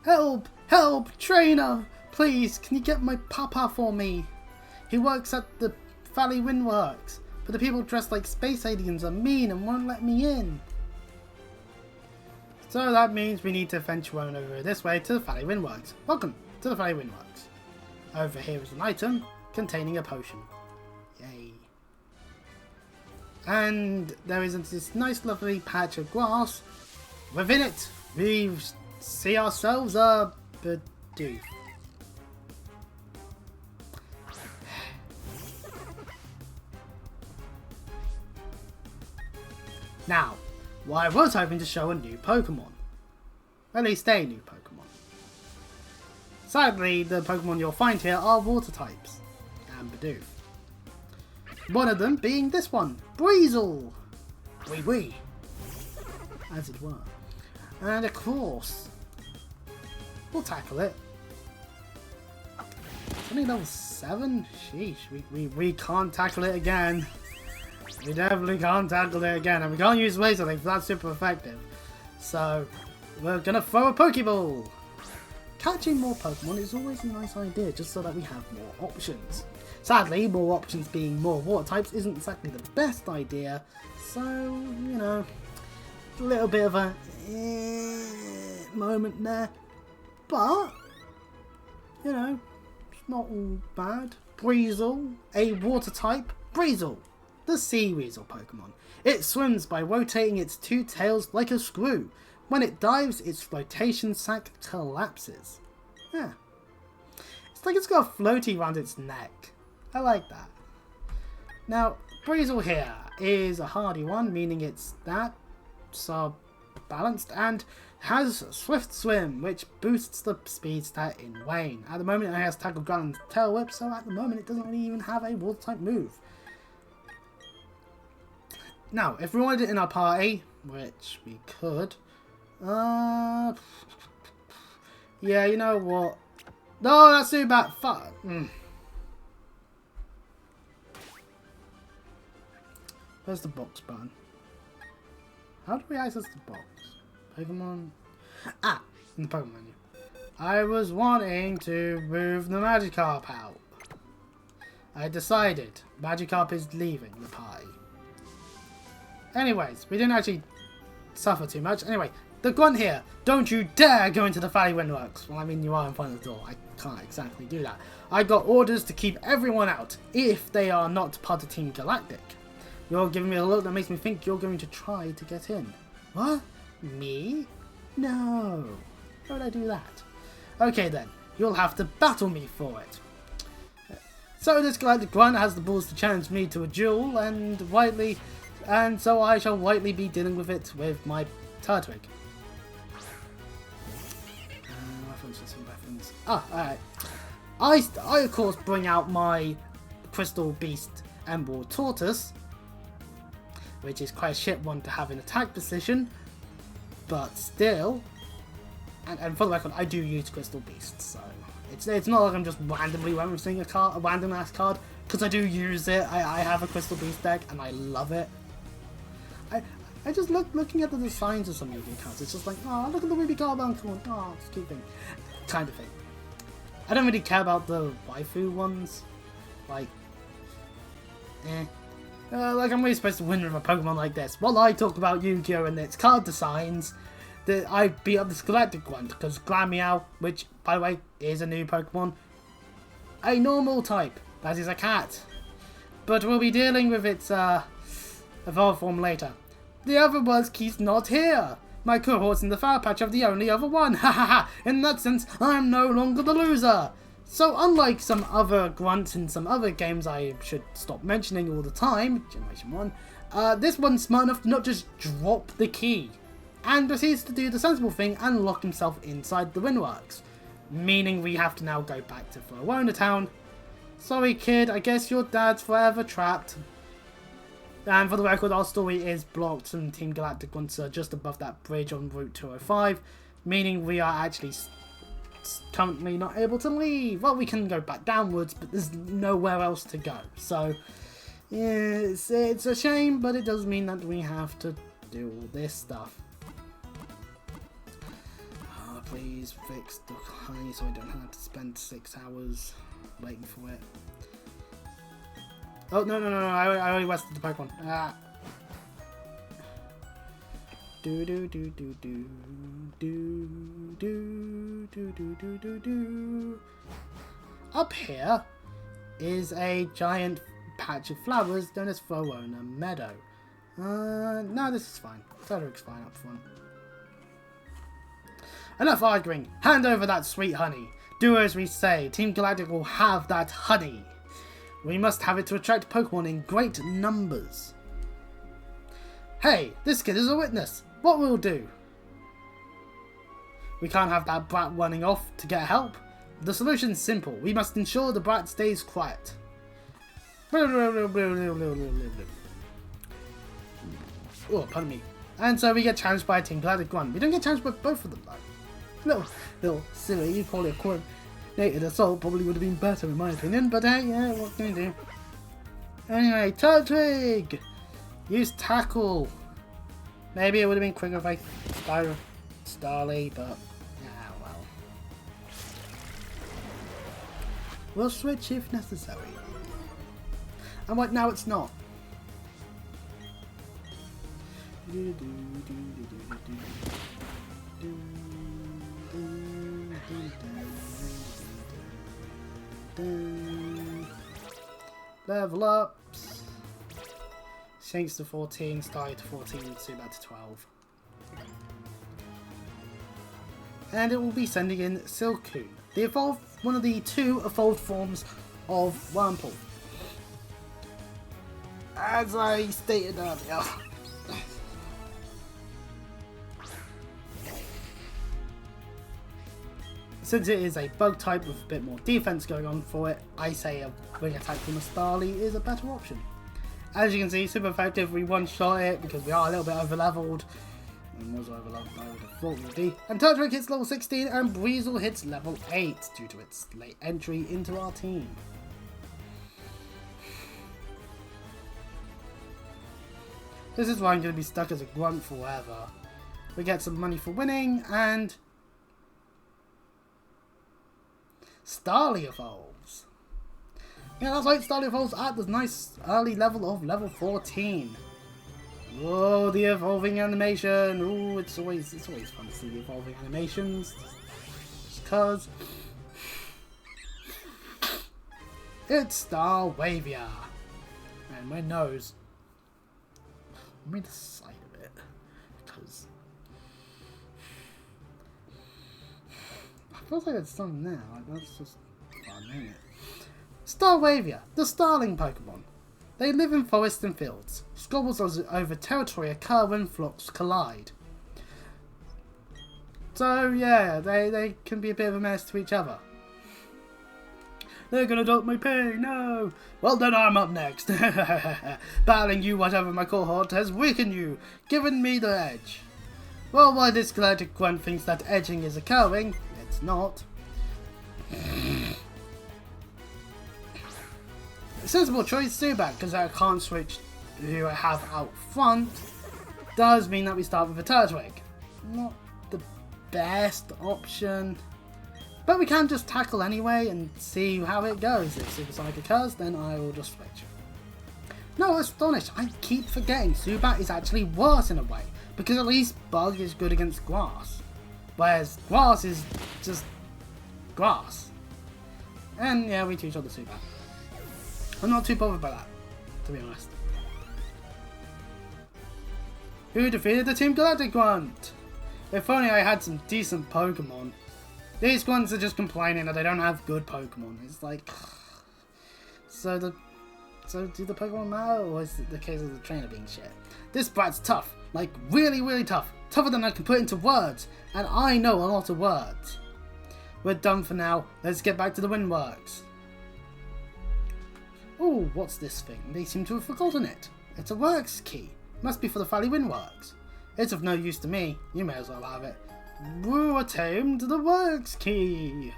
S1: Help! Help! Trainer! Please, can you get my papa for me? He works at the Valley Windworks, but the people dressed like space aliens are mean and won't let me in. So that means we need to venture on over this way to the Valley Windworks. Welcome to the Valley Windworks. Over here is an item containing a potion. Yay. And there is this nice lovely patch of grass. Within it, we see ourselves a Bidoof. Now, well, I was hoping to show a new Pokemon. At least a new Pokemon. Sadly, the Pokemon you'll find here are water types. And Bidoof. One of them being this one, Breezel. Wee wee. As it were. And of course, we'll tackle it. It's only level 7? Sheesh, we can't tackle it again. We definitely can't tackle it again, and we can't use Laser Leaf, that's super effective. So, we're gonna throw a Pokeball! Catching more Pokemon is always a nice idea, just so that we have more options. Sadly, more options being more water types isn't exactly the best idea, so, you know, a little bit of a moment there. But, you know, it's not all bad. Breezel, a water type, Breezel. The Sea Weasel Pokemon. It swims by rotating its 2 tails like a screw. When it dives, its flotation sac collapses. Yeah. It's like it's got a floaty around its neck. I like that. Now, Breezel here is a hardy one, meaning it's that balanced and has Swift Swim, which boosts the speed stat in Wayne. At the moment it has Tackle Ground and Tail Whip, so at the moment it doesn't really even have a water type move. Now, if we wanted it in our party, which we could, yeah, you know what? No, that's too bad. Fuck. Where's the box button? How do we access the box? Pokemon. Ah, in the Pokemon menu. I was wanting to move the Magikarp out. I decided Magikarp is leaving the party. Anyways, we didn't actually suffer too much. Anyway, the grunt here. Don't you dare go into the Valley Windworks. Well, I mean, you are in front of the door. I can't exactly do that. I got orders to keep everyone out if they are not part of Team Galactic. You're giving me a look that makes me think you're going to try to get in. What? Me? No. How would I do that? Okay then, you'll have to battle me for it. So this Galactic Grunt has the balls to challenge me to a duel, and so I shall rightly be dealing with it with my Turtwig. Reference. Ah, alright. I of course bring out my Crystal Beast Emerald Tortoise, which is quite a shit one to have in attack position, but still. And for the record, I do use Crystal Beast, so it's not like I'm just randomly referencing a random ass card, because I do use it. I have a Crystal Beast deck and I love it. I just looking at the designs of some Yu-Gi-Oh cards, it's just like, oh, look at the Ruby Carbon one, oh, it's a cute thing, kind of thing. I don't really care about the waifu ones, like, like I'm really supposed to win with a Pokemon like this. While I talk about Yu-Gi-Oh and its card designs, I beat up this Galactic one because Glameow, which by the way is a new Pokemon, a normal type, that is a cat. But we'll be dealing with its evolved form later. The other Buzzkey's not here. My cohorts in the Fire Patch are the only other one. Ha ha ha! In that sense, I'm no longer the loser. So unlike some other grunts in some other games I should stop mentioning all the time, Generation 1, this one's smart enough to not just drop the key, and proceeds to do the sensible thing and lock himself inside the Windworks. meaning we have to now go back to Verona Town. Sorry kid, I guess your dad's forever trapped. And for the record, our story is blocked and Team Galactic ones are just above that bridge on Route 205, meaning we are actually currently not able to leave. Well, we can go back downwards, but there's nowhere else to go. So, yeah, it's a shame, but it does mean that we have to do all this stuff. Oh, please fix the honey so I don't have to spend 6 hours waiting for it. Oh, no, I already wasted the Pokemon. Ah. Up here is a giant patch of flowers known as Verona Meadow. No, this is fine. Frederick's fine up front. Enough arguing. Hand over that sweet honey. Do as we say. Team Galactic will have that honey. We must have it to attract Pokemon in great numbers. Hey, this kid is a witness. What will do? We can't have that brat running off to get help. The solution's simple. We must ensure the brat stays quiet. Oh, pardon me. And so we get challenged by Team Galactic 1. We don't get challenged by both of them though. Little silly, you call it a coordinated assault, probably would have been better in my opinion, but hey, yeah, what can you do? Anyway, Turtwig! Use tackle. Maybe it would have been quicker if I Starly, but yeah, well. We'll switch if necessary. And what now it's not. Level ups. Shanks to 14, Starly to 14, Zubat to 12. And it will be sending in Silcoon, one of the 2 evolved forms of Wurmple. As I stated earlier. Since it is a bug type with a bit more defense going on for it, I say a wing attack from a Starly is a better option. As you can see, super effective, we one-shot it because we are a little bit over-leveled. And was over-leveled, I would have thought would be. And Turtwig hits level 16 and Breezel hits level 8 due to its late entry into our team. This is why I'm going to be stuck as a grunt forever. We get some money for winning and Starly evolves. Yeah, that's right, Starly evolves at this nice early level of level 14. Whoa, the evolving animation. Ooh, it's always fun to see the evolving animations. Just cause. It's Starwavia. And my nose. Let me the side of it. Because I feel like it's something there. Like, that's just fun, ain't it? Starwavia, the starling Pokemon. They live in forests and fields. Squabbles over territory occur when flocks collide. So yeah, they can be a bit of a mess to each other. They're gonna dump my pay, no! Well then I'm up next. Battling you whatever my cohort has weakened you, giving me the edge. Well, while this galactic grunt thinks that edging is occurring, it's not. Sensible choice, Zubat, because I can't switch who I have out front, does mean that we start with a Turtwig. Not the best option, but we can just tackle anyway and see how it goes. If Supersonic occurs, then I will just switch. No, astonished, I keep forgetting Zubat is actually worse in a way, because at least Bug is good against grass, whereas grass is just grass. And yeah, we two-shot the Zubat. I'm not too bothered by that, to be honest. Who defeated the Team Galactic Grunt? If only I had some decent Pokemon. These grunts are just complaining that they don't have good Pokemon. It's like, so do the Pokemon matter, or is it the case of the trainer being shit? This brat's tough, like really, really tough. Tougher than I can put into words, and I know a lot of words. we're done for now. Let's get back to the windworks. Oh, what's this thing? They seem to have forgotten it. It's a works key. Must be for the Valley Windworks. It's of no use to me. You may as well have it. Woo, attained the works key.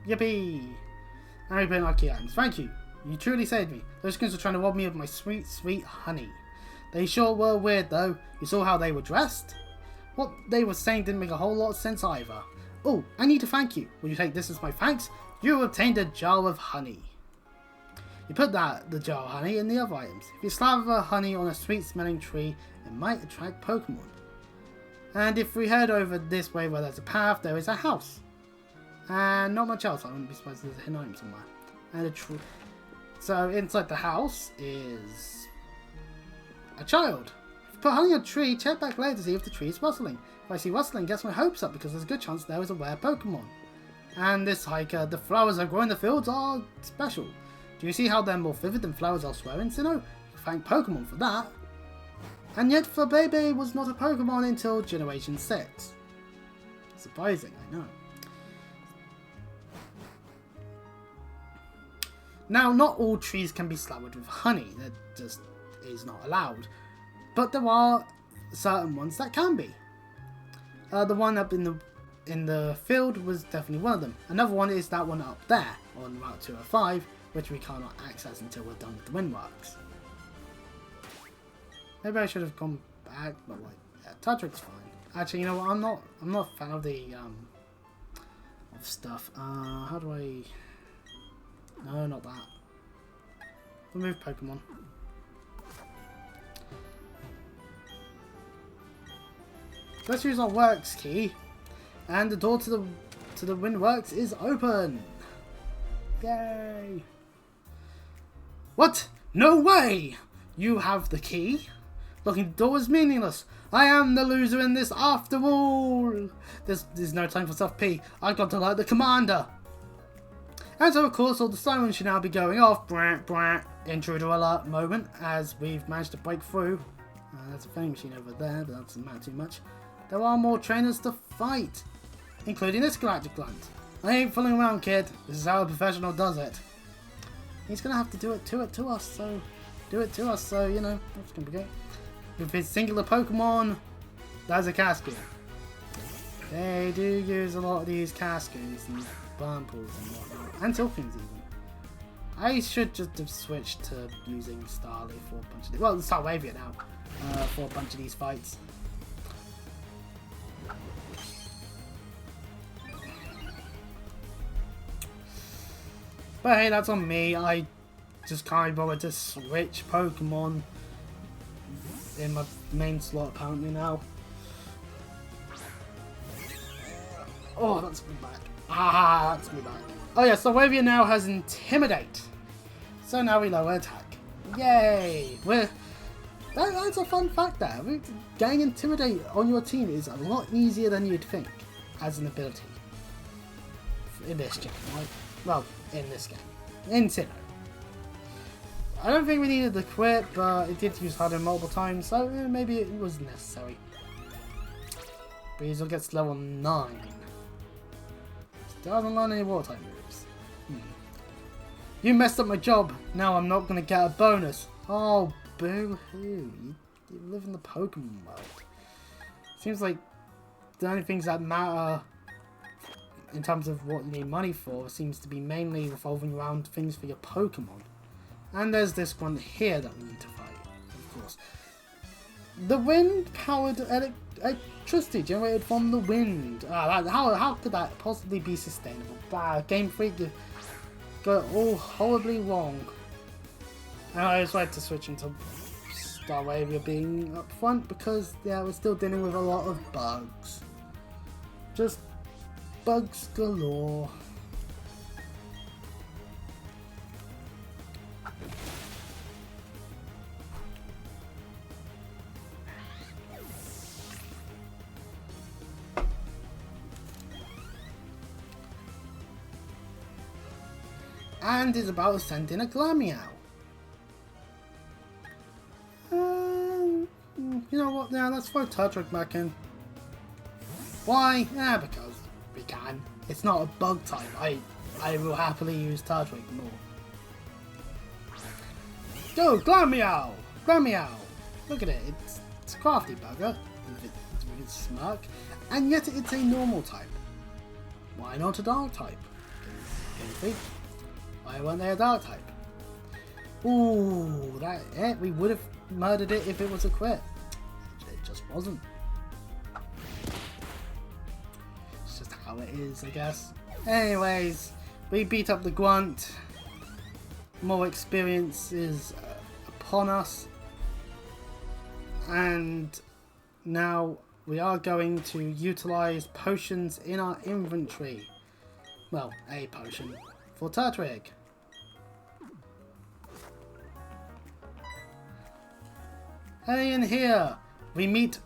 S1: Yippee. Now we put in our key items. Thank you. You truly saved me. Those skins were trying to rob me of my sweet, sweet honey. They sure were weird though. You saw how they were dressed? What they were saying didn't make a whole lot of sense either. Oh, I need to thank you. Will you take this as my thanks? You obtained a jar of honey. You put the jar of honey in the other items. If you slather honey on a sweet smelling tree, it might attract Pokemon. And if we head over this way where there's a path, there is a house. And not much else. I wouldn't be surprised there's a hidden item somewhere. And a tree. So inside the house is a child. If you put honey on a tree, check back later to see if the tree is rustling. If I see rustling, gets my hopes up because there's a good chance there is a rare Pokemon. And this hiker, the flowers that grow in the fields are special. Do you see how they're more vivid than flowers elsewhere in Sinnoh? Thank Pokemon for that. And yet Flabebe was not a Pokemon until Generation 6. Surprising, I know. Now, not all trees can be slathered with honey. That just is not allowed. But there are certain ones that can be. The one up in the field was definitely one of them. Another one is that one up there on Route 205, which we cannot access until we're done with the Windworks. Maybe I should have gone back, but like, yeah, Tudrick's fine. Actually, you know what? I'm not a fan of the of stuff. How do I? No, not that. Remove Pokemon. Let's use our works key, and the door to the Windworks is open. Yay! What? No way! You have the key? Locking the door is meaningless. I am the loser in this after all. There's no time for self-pity. I've got to alert the commander. And so, of course, all the sirens should now be going off. Brant, brant. Intruder alert moment as we've managed to break through. There's a vending machine over there, but that doesn't matter too much. There are more trainers to fight, including this galactic gland. I ain't fooling around, kid. This is how a professional does it. He's gonna have to do it to us, so you know, that's gonna be great. With his singular Pokemon, that's a Cascade. They do use a lot of these Cascades and Barnpools and whatnot, and Tilkins even. I should just have switched to using Starly for a bunch of these. Well, Starwavia now for a bunch of these fights. But hey, that's on me. I just can't be bothered to switch Pokemon in my main slot apparently now. Oh, that's me back. Ah, that's me back. Oh yeah, so Wavia now has Intimidate. So now we lower attack. Yay! That's a fun fact there. Getting Intimidate on your team is a lot easier than you'd think as an ability. In this game, right? Well, in this game. In Sinnoh. I don't think we needed the quit, but it did use harder multiple times, so maybe it was necessary. Breezel gets level 9. Still hasn't learned any water type moves. You messed up my job. Now I'm not going to get a bonus. Oh, boo-hoo. You live in the Pokemon world. Seems like the only things that matter in terms of what you need money for seems to be mainly revolving around things for your Pokemon. And there's this one here that we need to fight, of course. The wind-powered electricity generated from the wind. How could that possibly be sustainable? Game Freak got it all horribly wrong. And I just like to switch into Starwavia being up front because, yeah, we're still dealing with a lot of bugs. Just bugs galore. And is about to send in a Glameow. You know what? Yeah, let's throw Turtwig back in. Why? Yeah, because we can. It's not a bug type. I will happily use Turtwig more. Go, Glameow! Glameow! Look at it. It's a crafty bugger with its smirk, and yet it's a normal type. Why not a dark type? Goofy. Why weren't they a dark type? Ooh, we would have murdered it if it was a crit. It just wasn't. It's just how it is, I guess. Anyways, we beat up the Grunt. More experience is upon us. And now we are going to utilize potions in our inventory. Well, a potion for Turtwig. Hey, in here we meet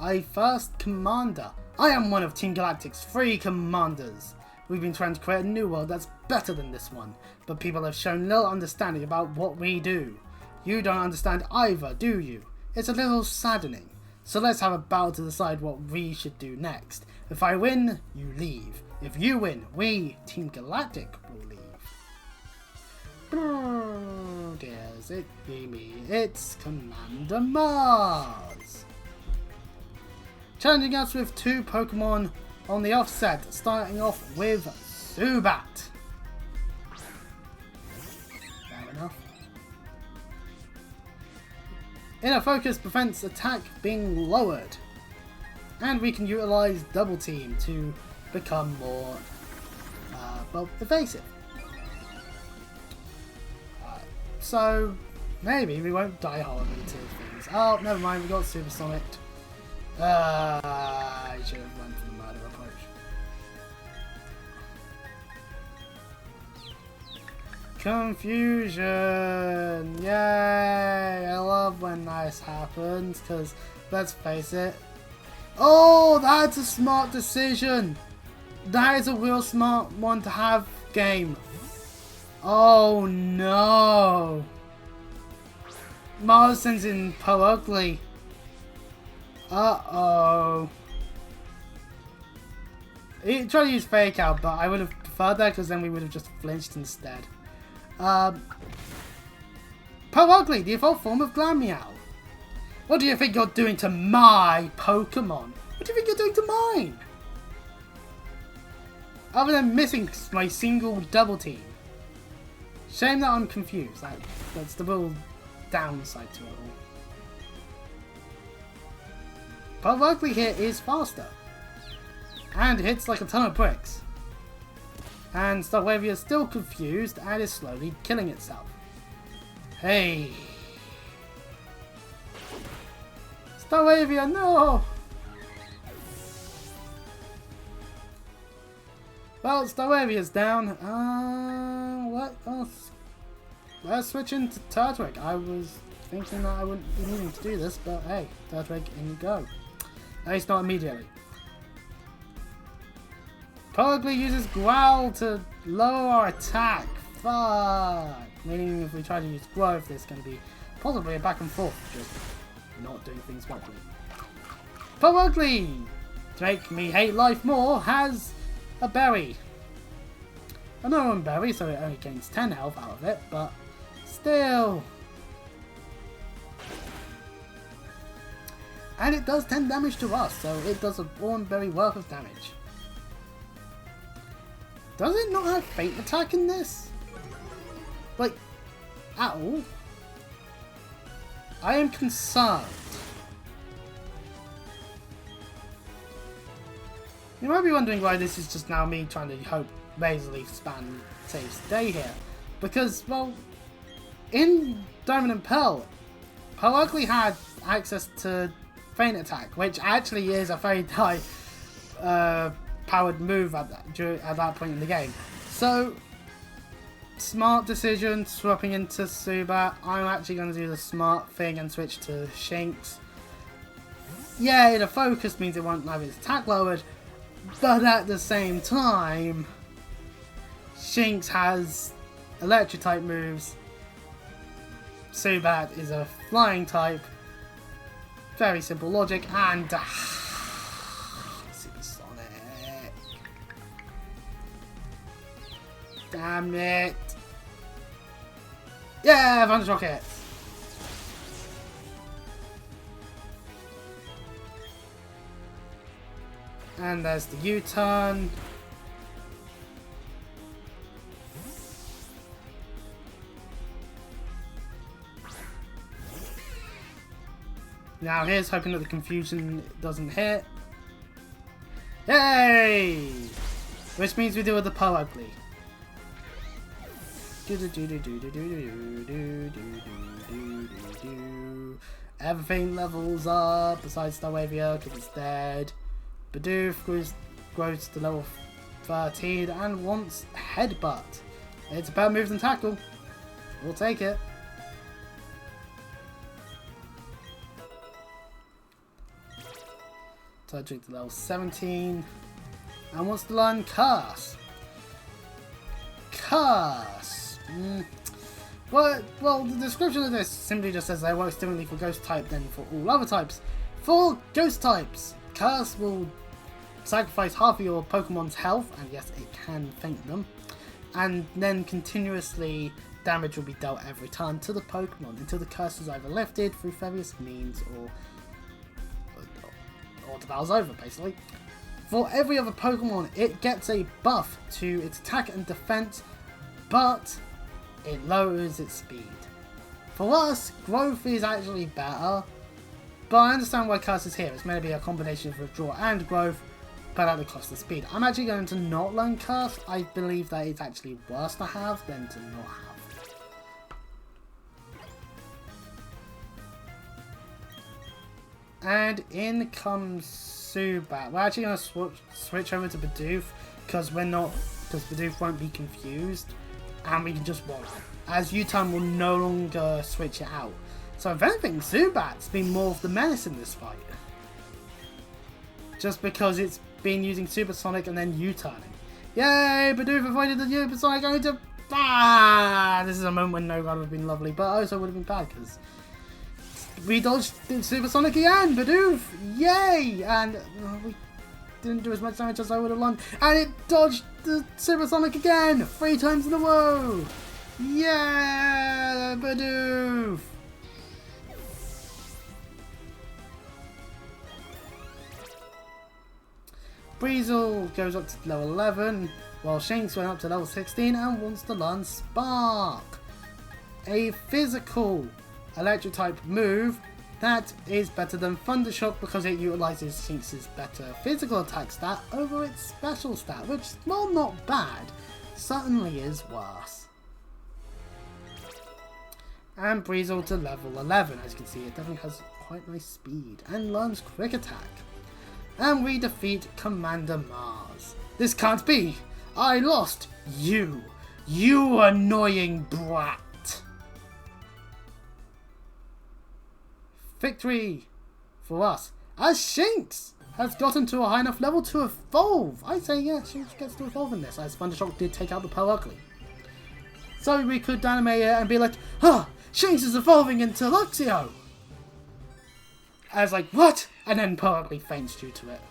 S1: a first commander. I am one of Team Galactic's 3 commanders. We've been trying to create a new world that's better than this one, but people have shown little understanding about what we do. You don't understand either, do you? It's a little saddening. So let's have a battle to decide what we should do next. If I win, you leave. If you win, we, Team Galactic, will leave. Dears, it be me. It's Commander Mars. Challenging us with 2 Pokemon on the offset, starting off with Zubat. Fair enough. Inner Focus prevents attack being lowered, and we can utilize Double Team to become more evasive. So maybe we won't die horribly to things. Oh, never mind, we got Supersonic. I should have went for the murder approach. Confusion! Yay! I love when this happens, because let's face it. Oh, that's a smart decision! That is a real smart one to have, game. Oh no! Mars sends in Ugly. Uh-oh. He tried to use Fake Out, but I would have preferred that because then we would have just flinched instead. Ugly, the evolved form of Glameow. What do you think you're doing to my Pokemon? What do you think you're doing to mine? Other than missing my single Double Team. Shame that I'm confused. That's the real downside to it all. Ugly here is faster. And hits like a ton of bricks. And Starwavia is still confused and is slowly killing itself. Hey. Starwavia, no! Well, Starwavia's down. What else? Let's switch into Turtwig. I was thinking that I wouldn't be needing to do this, but hey, Turtwig, in you go. At least not immediately. Ugly uses Growl to lower our attack. Fuck! Meaning if we try to use Growth, there's going to be possibly a back and forth, just not doing things properly. Ugly, to make me hate life more, has a berry. Another one berry, so it only gains 10 health out of it, but still. And it does 10 damage to us, so it does a Born Berry worth of damage. Does it not have Fate Attack in this? Like, at all? I am concerned. You might be wondering why this is just now me trying to hope Razor Leaf Span saves the day here. Because, well, in Diamond and Pearl, Ugly had access to Feint Attack, which actually is a very high powered move at that point in the game. So, smart decision, swapping into Zubat. I'm actually going to do the smart thing and switch to Shinx. Yeah, the focus means it won't have its attack lowered, but at the same time, Shinx has electric type moves. Zubat is a flying type. Very simple logic, and Supersonic. Damn it. Yeah, Thunder Rocket. And there's the U-turn. Now here's hoping that the confusion doesn't hit. Yay! Which means we deal with the Po Ugly. Everything levels up besides Starwavia because it's dead. Bidoof grows to level 13 and wants Headbutt. It's a better move than Tackle. We'll take it. Touching to level 17 and wants to learn Curse. Curse. Well, the description of this simply just says that it works differently for Ghost type than for all other types. For Ghost types, Curse will sacrifice half of your Pokemon's health, and yes, it can faint them, and then continuously damage will be dealt every time to the Pokemon until the curse is either lifted through various means or the battle's over, basically. For every other Pokemon, it gets a buff to its attack and defense, but it lowers its speed. For us, growth is actually better, but I understand why Curse is here. It's meant to be a combination of withdrawal and growth, but at the cost of speed. I'm actually going to not learn Curse. I believe that it's actually worse to have than to not have. And in comes Zubat. We're actually going to switch over to Bidoof because Bidoof won't be confused, and we can just roll out, as U-turn will no longer switch it out. So if anything, Zubat's been more of the menace in this fight, just because it's been using Supersonic and then U-turning. Yay! Bidoof avoided the Supersonic going to... This is a moment when no God would have been lovely, but also would have been bad because we dodged Supersonic again, Bidoof! Yay! And we didn't do as much damage as I would have liked. And it dodged the Supersonic again! 3 times in a row! Yeah! Bidoof! Breezel goes up to level 11, while Shanks went up to level 16 and wants to learn Spark. A physical electric type move that is better than Thundershock because it utilizes Shanks' better physical attack stat over its special stat, which, while not bad, certainly is worse. And Breezel to level 11, as you can see, it definitely has quite nice speed and learns Quick Attack. And we defeat Commander Mars. This can't be! I lost! You annoying brat! Victory for us, as Shanks has gotten to a high enough level to evolve. I say yeah, Shanks gets to evolve in this, as Thundershock did take out the Po Ugly. So we could animate it and be like, Shanks is evolving into Luxio! I was like, what? And then Po Ugly faints due to it.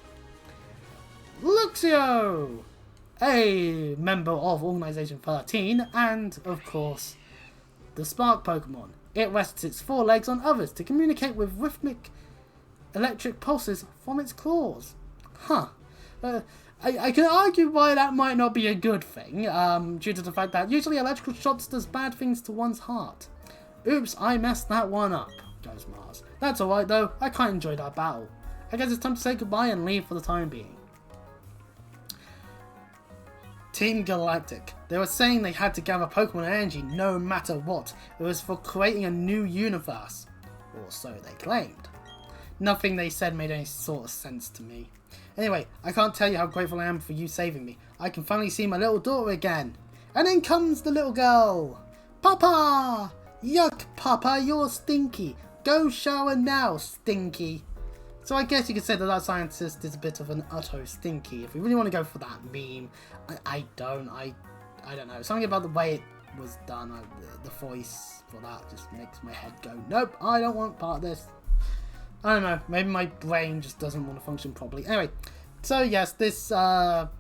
S1: Luxio! A member of Organization 13, and, of course, the Spark Pokemon. It rests its 4 legs on others to communicate with rhythmic electric pulses from its claws. I can argue why that might not be a good thing, due to the fact that usually electrical shocks does bad things to one's heart. Oops, I messed that one up, goes Mars. That's alright though, I quite enjoyed our battle. I guess it's time to say goodbye and leave for the time being. Team Galactic. They were saying they had to gather Pokemon energy no matter what. It was for creating a new universe. Or so they claimed. Nothing they said made any sort of sense to me. Anyway, I can't tell you how grateful I am for you saving me. I can finally see my little daughter again. And in comes the little girl. Papa! Yuck, Papa, you're stinky. Go shower now, stinky. So I guess you could say that our scientist is a bit of an utto stinky. If we really want to go for that meme, I don't know. Something about the way it was done, the voice for that just makes my head go, nope, I don't want part of this. I don't know, maybe my brain just doesn't want to function properly. Anyway, So yes, this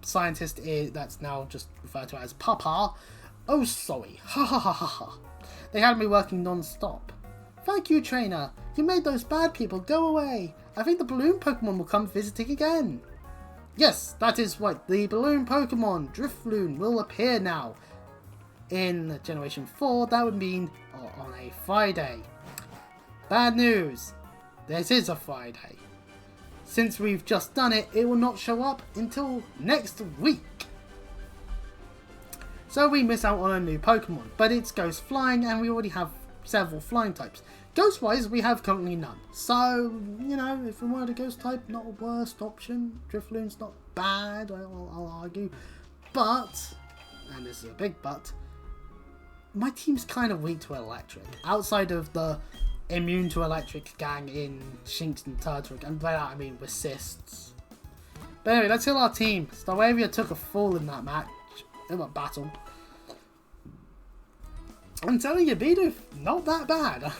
S1: scientist that's now just referred to as Papa. Oh, sorry. Ha ha ha ha ha. They had me working non-stop. Thank you, trainer. You made those bad people go away. I think the balloon Pokemon will come visiting again. Yes, that is right. The balloon Pokemon, Drifloon, will appear now. In Generation 4, that would mean on a Friday. Bad news. This is a Friday. Since we've just done it, it will not show up until next week. So we miss out on a new Pokemon, but it's Ghost Flying and we already have several flying types. Ghost-wise, we have currently none. So, you know, if we wanted a Ghost type, not a worst option. Drifloon's not bad, I'll argue. But, and this is a big but, my team's kind of weak to Electric. Outside of the immune to Electric gang in Shinx and Turtwig, and by that I mean Resists. But anyway, let's heal our team. Staravia took a fall in that battle. I'm telling you, Bidoof, not that bad.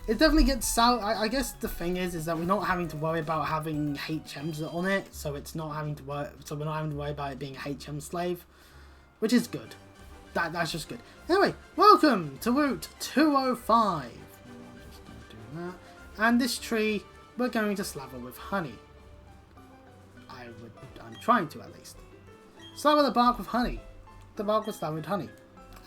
S1: It definitely gets south. I guess the thing is that we're not having to worry about having HMs on it, so it's not having to worry. So we're not having to worry about it being a HM slave, which is good. That's just good. Anyway, welcome to Route 205. Just gonna do that. And this tree, we're going to slather with honey. I'm trying to at least. Slather the bark with honey. The bark was slathered with honey.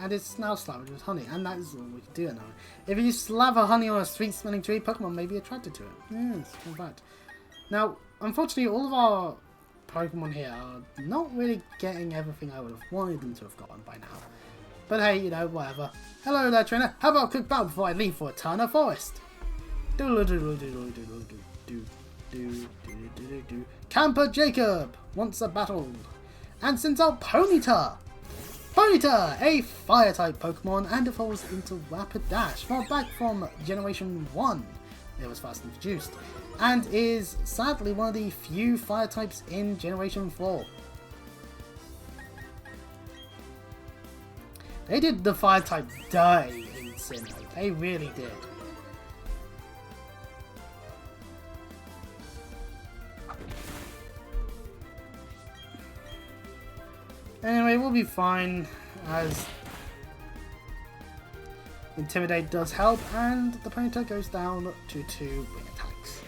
S1: And it's now slathered with honey. And that is all we can do now. If you slather honey on a sweet smelling tree, Pokemon may be attracted to it. Yes, in fact. Now, unfortunately, all of our Pokemon here are not really getting everything I would have wanted them to have gotten by now. But hey, you know, whatever. Hello there, trainer. How about a quick battle before I leave for Eterna Forest? Camper Jacob wants a battle and sends out Ponyta. Ponyta, a fire-type Pokemon, and evolves into Rapidash, far back from Generation 1. It was first introduced, and is sadly one of the few fire types in Generation 4. They did the fire type dirty in Sinnoh. They really did. Anyway, we'll be fine, as Intimidate does help, and the Ponyta goes down to 2 wing attacks.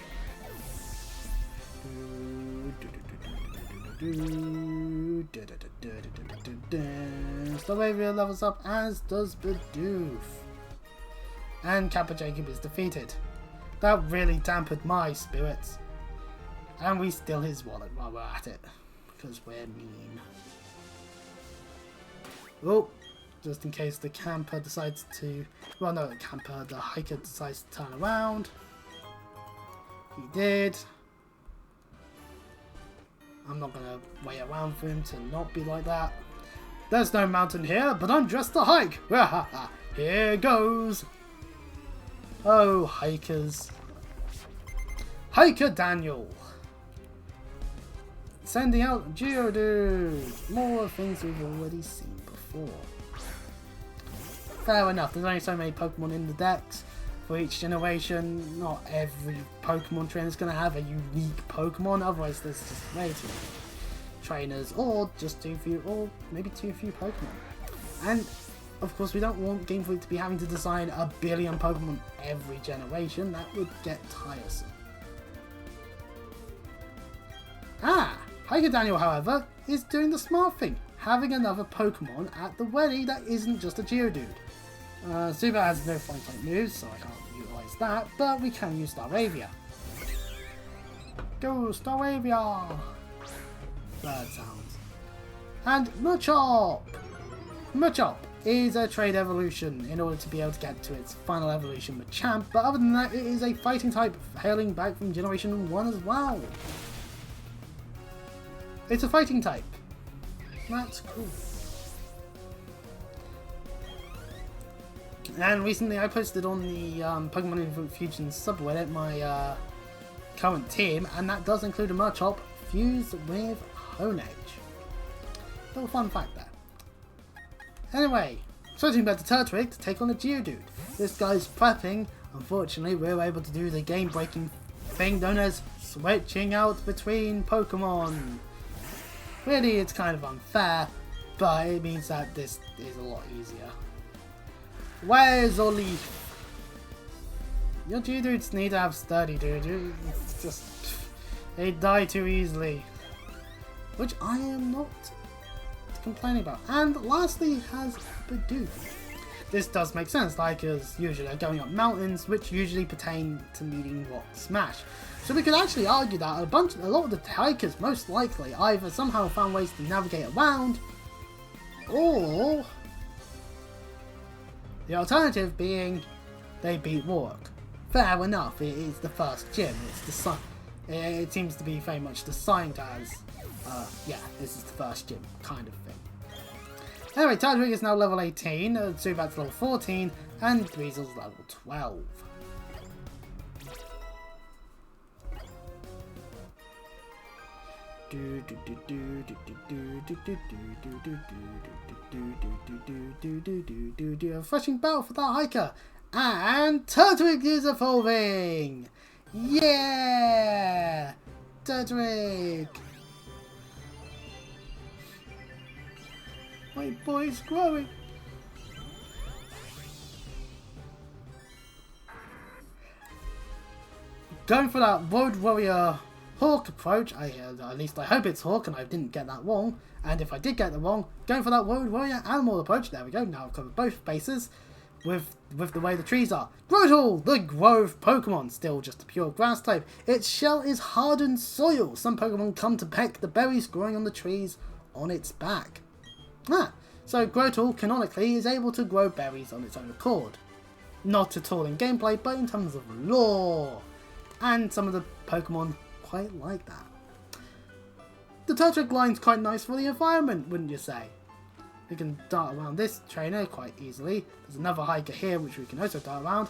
S1: Staravia levels up, as does Bidoof. And Kappa Jacob is defeated. That really dampened my spirits. And we steal his wallet while we're at it, because we're mean. Oh, just in case the camper decides to... Well, no, the hiker decides to turn around. He did. I'm not going to wait around for him to not be like that. There's no mountain here, but I'm dressed to hike. Here goes. Oh, hikers. Hiker Daniel. Sending out Geodude. More things we've already seen before. Fair enough, there's only so many Pokemon in the decks for each generation. Not every Pokemon trainer is going to have a unique Pokemon, otherwise there's just way too many trainers, or just too few, or maybe too few Pokemon. And of course we don't want Game Freak to be having to design a billion Pokemon every generation. That would get tiresome. Hiker Daniel, however, is doing the smart thing, having another Pokemon at the wedding that isn't just a Geodude. Zubat has no flying type moves, so I can't utilise that, but we can use Staravia. Go, Staravia! Bird sounds. And Machop! Machop is a trade evolution in order to be able to get to its final evolution with Champ, but other than that, it is a fighting type hailing back from Generation 1 as well. It's a fighting type. That's cool. And recently I posted on the Pokemon Fusion subreddit my current team, and that does include a Machop fused with Honedge. Little fun fact there. Anyway, switching back to Turtwig to take on a Geodude. This guy's prepping. Unfortunately, we were able to do the game-breaking thing known as switching out between Pokemon. Really, it's kind of unfair, but it means that this is a lot easier. Where's Olive? Your Geodudes need to have sturdy, dude. It's just... they die too easily. Which I am not complaining about. And lastly has Bidoof. This does make sense, like as usually they're going up mountains, which usually pertain to needing Rock Smash. So we could actually argue that a lot of the hikers most likely either somehow found ways to navigate around, or the alternative being they beat Warwick. Fair enough, it is the first gym, it's the sign. It seems to be very much designed as, yeah, this is the first gym kind of thing. Anyway, Tadwig is now level 18, Zubat's level 14, and Weasel's level 12. A refreshing battle for that hiker, and Turtwig is evolving! Yeah! Turtwig! My boy's growing! Going for that Road Warrior Hawk approach, at least I hope it's Hawk and I didn't get that wrong, and if I did get that wrong, going for that Road Warrior Animal approach, there we go, now I've covered both bases with the way the trees are. Grotle, the Grove Pokemon, still just a pure grass type. Its shell is hardened soil. Some Pokemon come to peck the berries growing on the trees on its back. So Grotle canonically is able to grow berries on its own accord. Not at all in gameplay, but in terms of lore. And some of the Pokemon quite like that. The Turtwig line's quite nice for the environment, wouldn't you say? We can dart around this trainer quite easily. There's another hiker here which we can also dart around.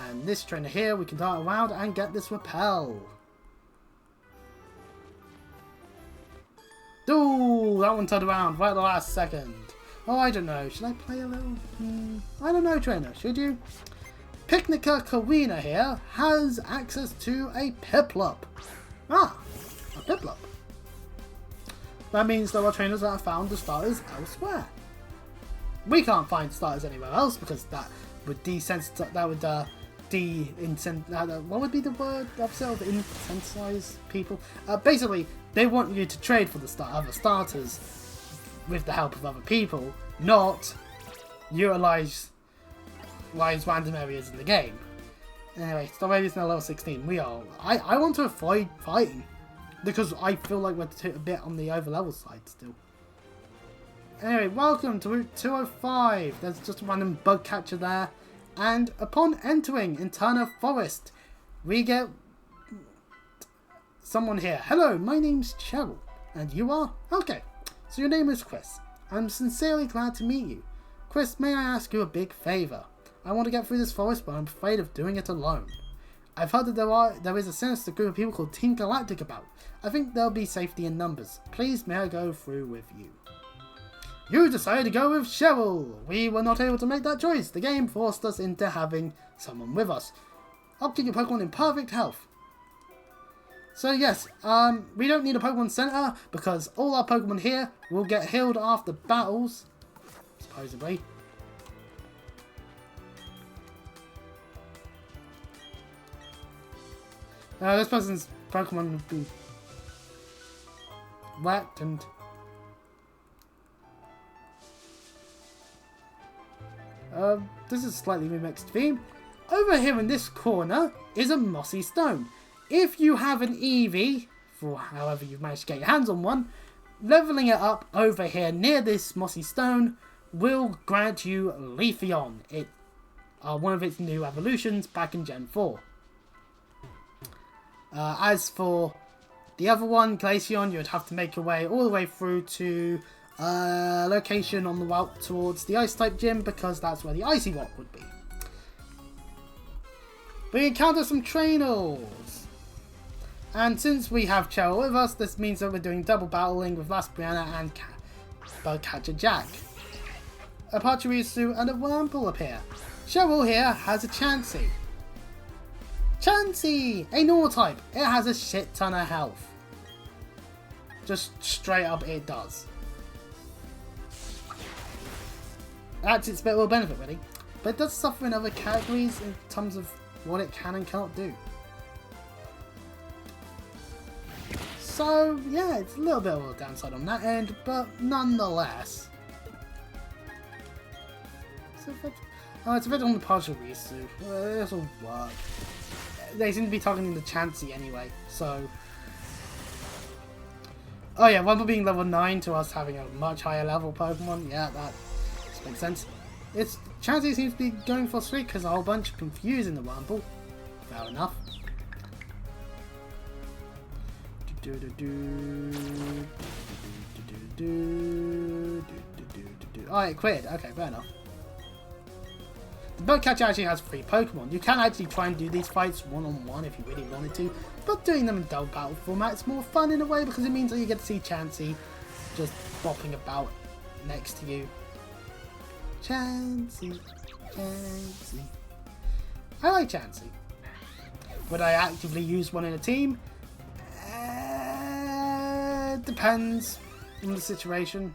S1: And this trainer here we can dart around and get this repel. Ooh, that one turned around right at the last second. Oh, I don't know. Should I play a little? I don't know, trainer. Should you? Picnica Karina here has access to a Piplup. A Piplup. That means there are trainers that have found the starters elsewhere. We can't find starters anywhere else because that would desensitize. That would what would be the word opposite of incentivize people? Basically, they want you to trade for the other starters with the help of other people, not utilize random areas in the game. Anyway, Starbaby's now level 16. We are. I want to avoid fighting because I feel like we're a bit on the over level side still. Anyway, welcome to Route 205. There's just a random bug catcher there. And upon entering Interna Forest, we get someone here. Hello, my name's Cheryl. And you are? Okay, so your name is Chris. I'm sincerely glad to meet you. Chris, may I ask you a big favour? I want to get through this forest, but I'm afraid of doing it alone. I've heard that there is a sinister group of people called Team Galactic about. I think there'll be safety in numbers. Please, may I go through with you? You decided to go with Cheryl. We were not able to make that choice. The game forced us into having someone with us. I'll keep your Pokemon in perfect health. So yes, we don't need a Pokemon Center because all our Pokemon here will get healed after battles, supposedly. This person's Pokemon have been whacked and this is a slightly remixed theme. Over here in this corner is a mossy stone. If you have an Eevee, for however you've managed to get your hands on one, leveling it up over here near this mossy stone will grant you Leafeon. It one of its new evolutions back in Gen 4. As for the other one, Glaceon, you'd have to make your way all the way through to a location on the route towards the Ice-type gym because that's where the Icy Rock would be. We encounter some trainers. And since we have Cheryl with us, this means that we're doing double battling with Last Brianna and Bugcatcher Jack. A Pachirisu and a Wurmple appear. Cheryl here has a Chansey. Chansey! A normal type. It has a shit ton of health. Just straight up it does. That's its real benefit really. But it does suffer in other categories in terms of what it can and cannot do. So yeah, it's a little bit of a downside on that end, but nonetheless. It's a bit on the partial Risu. This will work. They seem to be targeting the Chansey anyway, so... Oh yeah, one for being level 9 to us having a much higher level Pokemon. Yeah, that makes sense. Chansey seems to be going for Sweet because a whole bunch of confusing the Wurmple. Fair enough. Oh, it quit. Okay, fair enough. The Bug Catcher actually has 3 Pokemon. You can actually try and do these fights one-on-one if you really wanted to, but doing them in double battle format is more fun in a way because it means that you get to see Chansey just bopping about next to you. Chansey, Chansey. I like Chansey. Would I actively use one in a team? Depends on the situation.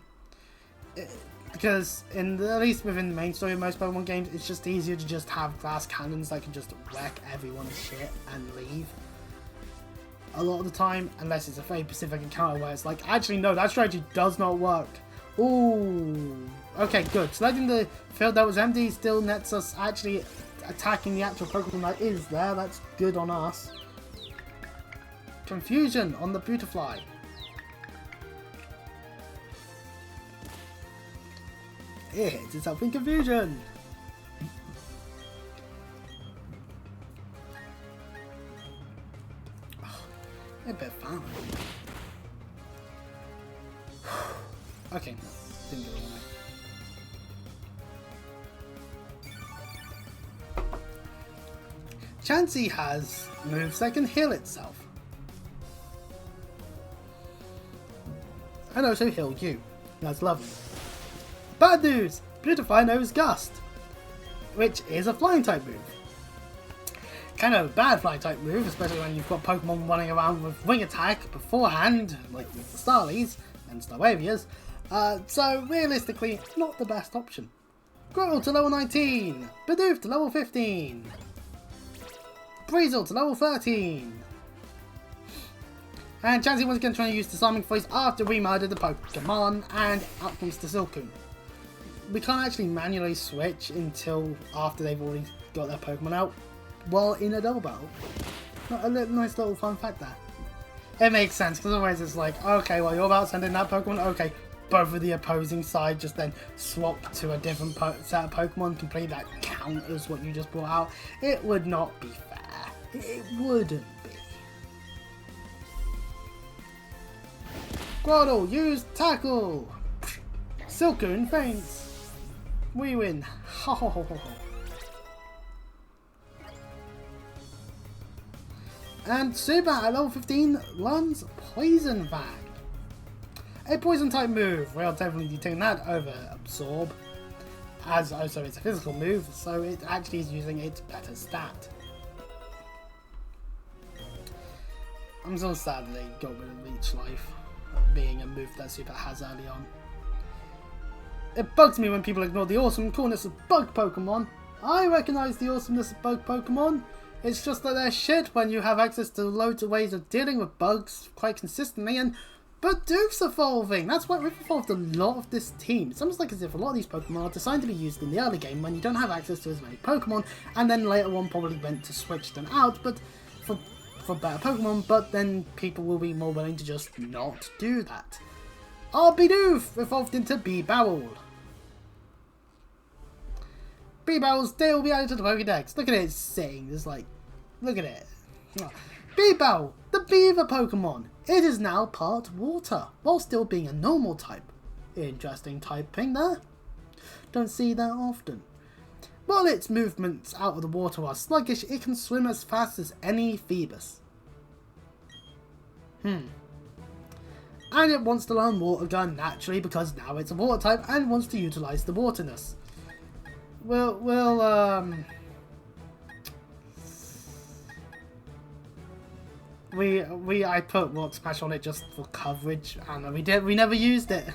S1: Because at least within the main story of most Pokemon games, it's just easier to just have glass cannons that can just wreck everyone's shit and leave. A lot of the time, unless it's a very specific encounter where it's like, actually no, that strategy does not work. Ooh. Okay, good. Selecting the field that was empty still nets us actually attacking the actual Pokemon that is there. That's good on us. Confusion on the Beautifly. It hits itself in confusion. Oh, a bit fun. Okay, no, didn't go the way. Chansey has moves that can heal itself. And also heal you. That's lovely. Bad news! Beautifly knows Gust, which is a flying type move. Kind of a bad flying type move, especially when you've got Pokemon running around with wing attack beforehand, like with the Starlies and Starwavias. So realistically, not the best option. Growl to level 19, Bidoof to level 15, Breezel to level 13. And Chansey once again trying to use Disarming Voice after we murdered the Pokemon, and out comes the Silcoon. We can't actually manually switch until after they've already got their Pokemon out while in a double battle. A nice little fun fact there. It makes sense, because otherwise it's like, okay, well you're about sending that Pokemon, okay, both of the opposing side just then swap to a different set of Pokemon, complete that count as what you just brought out. It would not be fair. It wouldn't be. Groddle, use Tackle! Silcoon faints! We win! Ho ho ho ho ho! And Zubat at level 15 learns Poison Fang. A poison type move. We'll definitely be taking that over Absorb. As also it's a physical move, so it actually is using its better stat. I'm so sad that they got rid of Leech Life being a move that Zubat has early on. It bugs me when people ignore the awesome coolness of bug Pokemon. I recognise the awesomeness of bug Pokemon. It's just that they're shit when you have access to loads of ways of dealing with bugs quite consistently, and Bidoof's evolving! That's why we've evolved a lot of this team. It's almost like as if a lot of these Pokemon are designed to be used in the early game when you don't have access to as many Pokemon, and then later on probably meant to switch them out, but for better Pokemon, but then people will be more willing to just not do that. Our Bidoof evolved into Bibarel. Bibarel's day will be added to the Pokédex. Look at it sitting, just like, look at it. Bibarel, the beaver Pokemon. It is now part water, while still being a normal type. Interesting typing there. Don't see that often. While its movements out of the water are sluggish, it can swim as fast as any Phoebus. And it wants to learn Water Gun naturally because now it's a water type and wants to utilise the waterness. I put Rock Smash on it just for coverage, and we never used it.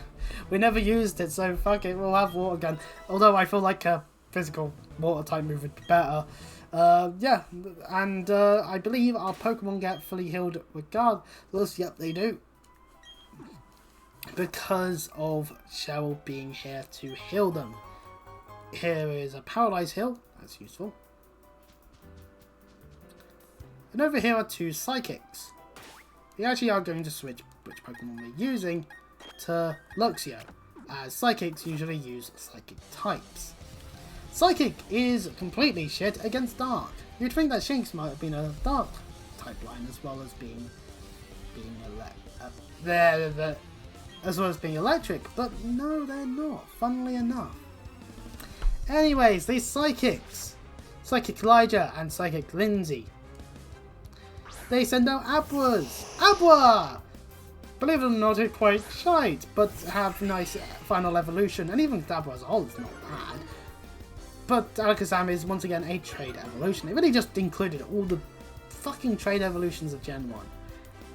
S1: We never used it, so fuck it, we'll have Water Gun. Although I feel like a physical water type move would be better. Yeah, and I believe our Pokemon get fully healed regardless. Yep, they do. Because of Cheryl being here to heal them. Here is a Paralyze Heal, that's useful. And over here are 2 Psychics. We actually are going to switch which Pokemon we're using to Luxio, as Psychics usually use Psychic types. Psychic is completely shit against Dark. You'd think that Shinx might have been a Dark type line as well as being electric, but no, they're not, funnily enough. Anyways, these Psychics, Psychic Elijah and Psychic Lindsay, they send out Abwas. Abwa! Believe it or not, it's quite shite, but have nice final evolution, and even Abwa as a whole is not bad. But Alakazam is once again a trade evolution. It really just included all the fucking trade evolutions of Gen 1.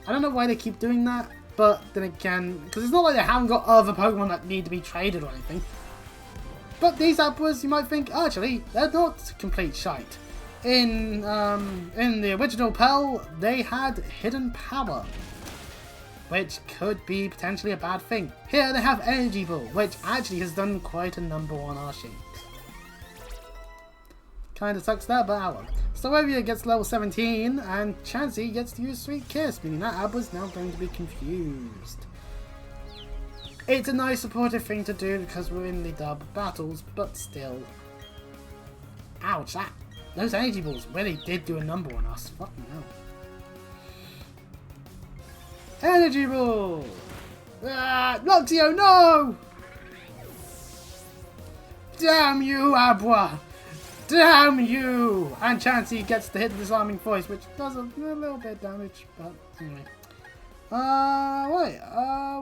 S1: I don't know why they keep doing that, but then again, because it's not like they haven't got other Pokemon that need to be traded or anything. But these Abwas, you might think, actually, they're not complete shite. In the original Pearl, they had Hidden Power, which could be potentially a bad thing. Here they have Energy Ball, which actually has done quite a number on our Shinx. Kinda sucks there, but our Staravia gets level 17, and Chansey gets to use Sweet Kiss, meaning that Abwa's now going to be confused. It's a nice supportive thing to do because we're in the dub battles, but still. Ouch, those Energy Balls really did do a number on us. Fucking hell. Energy Ball! Ah, Luxio, no! Damn you, Abwa! Damn you! And Chansey gets to hit the Disarming Voice, which does a little bit of damage, but anyway.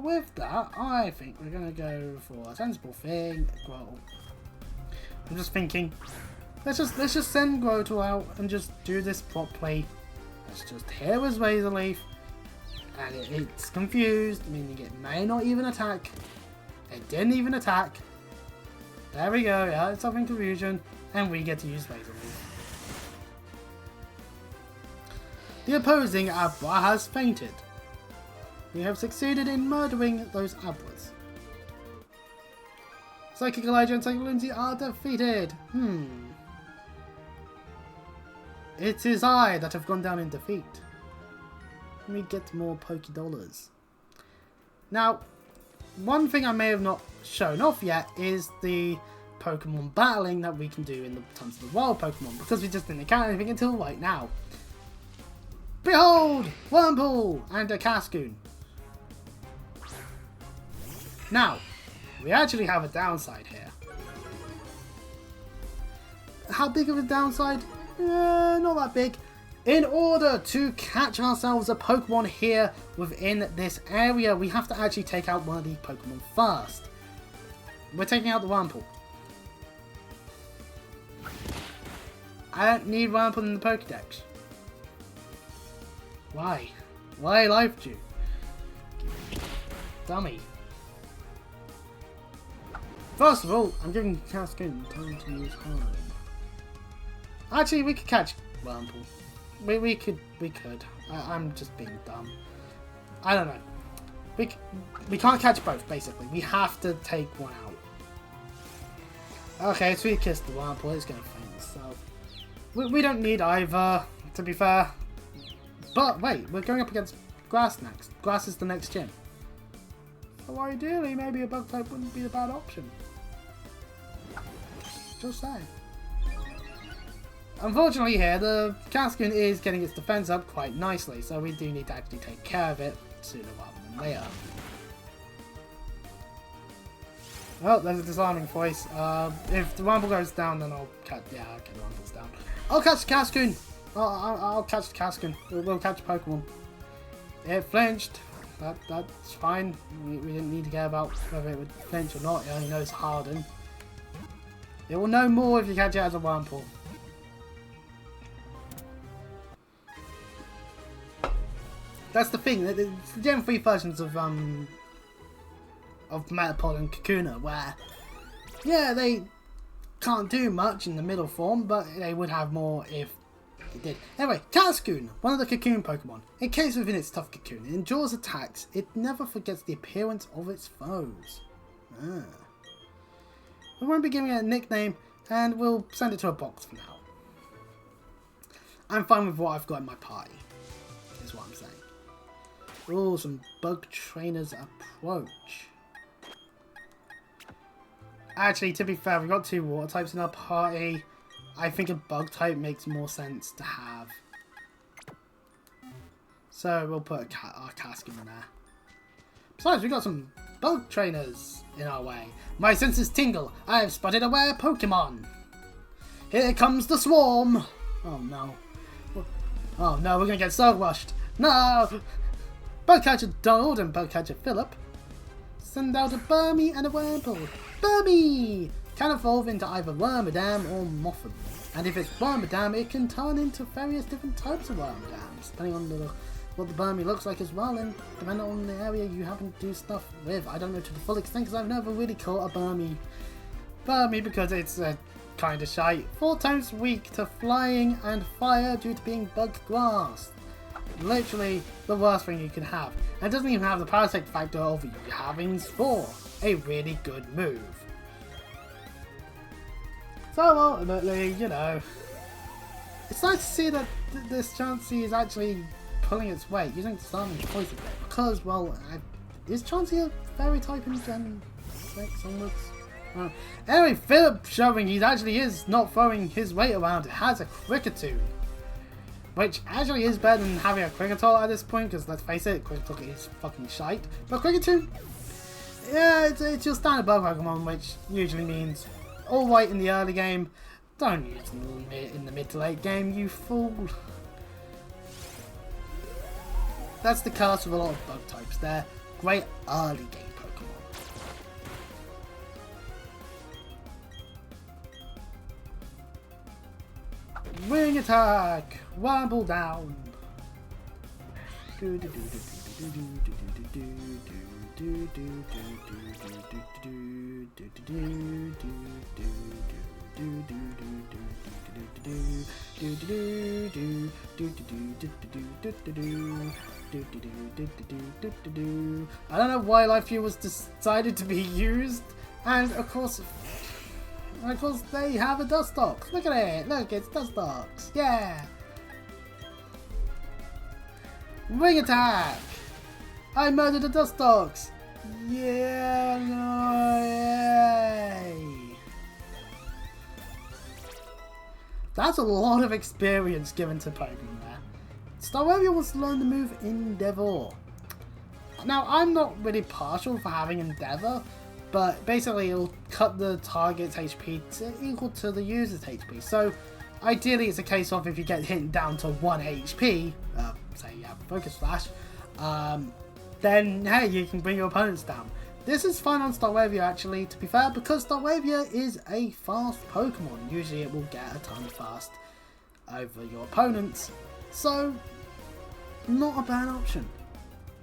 S1: With that, I think we're gonna go for a sensible thing. Well, I'm just thinking, let's just send Grotle out and just do this properly. Let's just heal his Razor Leaf, and it's confused, meaning it may not even attack. It didn't even attack. There we go, yeah, it's having confusion, and we get to use Razor Leaf. The opposing Abwa has fainted. We have succeeded in murdering those Abwas. Psychic Elijah and Psychic Lindsay are defeated. It is I that have gone down in defeat. Let me get more Pokédollars. Now, one thing I may have not shown off yet is the Pokemon battling that we can do in the tons of the wild Pokemon, because we just didn't encounter anything until right now. Behold! Wurmple and a Cascoon. Now, we actually have a downside here. How big of a downside? Not that big. In order to catch ourselves a Pokemon here within this area, we have to actually take out one of these Pokemon first. We're taking out the Wurmple. I don't need Wurmple in the Pokédex. Why? Why life you? Dummy. First of all, I'm giving Cascoon time to use Home. Actually, we could catch Wurmple. We could. I'm just being dumb. I don't know. We can't catch both, basically. We have to take one out. Okay, so we kissed the Wurmple. It's going to faint itself. We don't need either, to be fair. But wait, we're going up against Grass next. Grass is the next gym. So ideally, maybe a Bug type wouldn't be a bad option. Just saying. Unfortunately here, the Cascoon is getting its defense up quite nicely, so we do need to actually take care of it sooner rather than later. Well, there's a Disarming Voice. If the Wurmple goes down, then I'll catch... Yeah, okay, the Wurmple's down. I'll catch the Cascoon! I'll catch the Cascoon. We'll catch a Pokemon. It flinched. That's fine. We didn't need to care about whether it would flinch or not. It only knows Harden. It will know more if you catch it as a Wurmple. That's the thing. The Gen 3 versions of Metapod and Kakuna, where, yeah, they can't do much in the middle form, but they would have more if it did. Anyway, Cascoon, one of the Cocoon Pokemon. Encased within its tough cocoon, it endures attacks. It never forgets the appearance of its foes. We won't be giving it a nickname, and we'll send it to a box for now. I'm fine with what I've got in my party, is what I'm saying. Oh, some Bug Trainers approach. Actually, to be fair, we've got 2 water types in our party. I think a bug type makes more sense to have. So we'll put our Cascoon in there. Besides, we've got some Bug Trainers in our way. My senses tingle. I have spotted a rare Pokemon. Here comes the swarm. Oh no. Oh no, we're going to get so rushed. No! Bugcatcher Donald and Bugcatcher Philip send out a Burmy and a Wurmple. Burmy can evolve into either Wormadam or Mothim. And if it's Wormadam, it can turn into various different types of Wormadams, depending on what the Burmy looks like as well, and depending on the area you happen to do stuff with. I don't know to the full extent because I've never really caught a Burmy. Burmy because it's kind of shy. 4 times weak to flying and fire due to being bug grass. Literally the worst thing you can have. And it doesn't even have the parasite factor of having Spore. A really good move. So ultimately, you know, it's nice to see that this Chansey is actually pulling its weight using Starmie Poison. Because, well, is Chansey a fairy type in Gen 6 onwards? Anyway, Philip showing he actually is not throwing his weight around. It has a Kricketune. Which actually is better than having a Kricketot at this point, because let's face it, Kricketot is fucking shite. But Kricketune, yeah, it's your standard bug Pokemon, which usually means alright in the early game. Don't use it in the mid to late game, you fool. That's the curse of a lot of bug types. They're great early game Pokemon. Wing attack! Wobble down! I don't know why Life Fuel was decided to be used, and of course they have a Dustox. Look at it! Look, it's Dustox! Yeah! Wing attack! I murdered a Dustox! Yeah! Yay! That's a lot of experience given to Pokemon there. Staravia wants to learn the move Endeavor. Now, I'm not really partial for having Endeavor, but basically it'll cut the target's HP to equal to the user's HP. So, ideally it's a case of if you get hit down to 1 HP, say you have Focus Flash, then hey, you can bring your opponents down. This is fine on Staravia actually, to be fair, because Staravia is a fast Pokemon. Usually it will get a ton fast over your opponents, so not a bad option.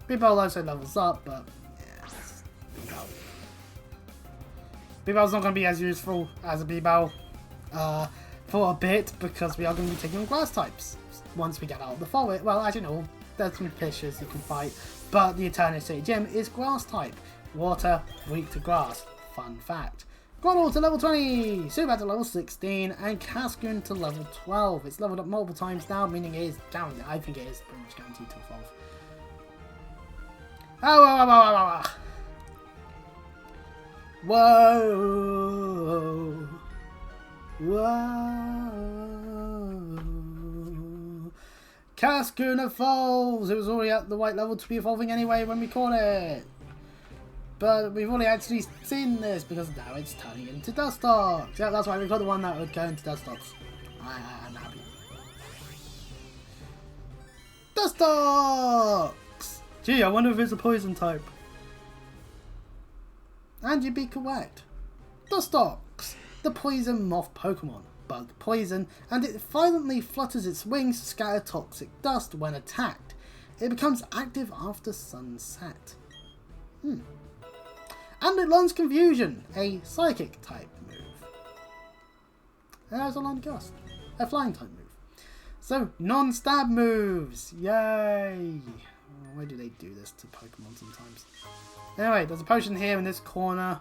S1: Bibel also levels up, but yeah, Bibel. Bibel's not going to be as useful as a Bibel for a bit, because we are going to be taking on grass types once we get out of the forest. Well, as you know, there's some fishes you can fight, but the Eternity Gym is grass type. Water, weak to grass. Fun fact. Groddle to level 20, Zubat to level 16, and Cascoon to level 12. It's leveled up multiple times now, meaning it is guaranteed. I think it is pretty much guaranteed to evolve. Oh, whoa, whoa. Cascoon evolves! It was already at the right level to be evolving anyway when we caught it. But we've only actually seen this because now it's turning into Dustox. Yeah, that's why we've got the one that would go into Dustox. I'm happy. Dustox! Gee, I wonder if it's a poison type. And you'd be correct. Dustox, the poison moth Pokemon. Bug poison, and it violently flutters its wings to scatter toxic dust when attacked. It becomes active after sunset. And it learns Confusion, a psychic type move. And there's a Learn Gust, a flying type move. So, non-stab moves! Yay! Why do they do this to Pokemon sometimes? Anyway, there's a potion here in this corner.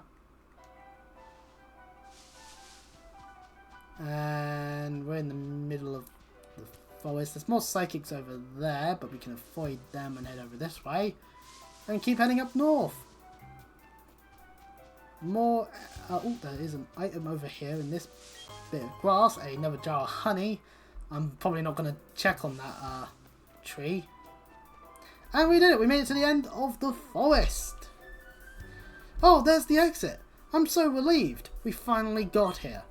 S1: And we're in the middle of the forest. There's more psychics over there, but we can avoid them and head over this way. And keep heading up north. More... oh, there is an item over here in this bit of grass. Another jar of honey. I'm probably not going to check on that tree. And we did it. We made it to the end of the forest. Oh, there's the exit. I'm so relieved. We finally got here.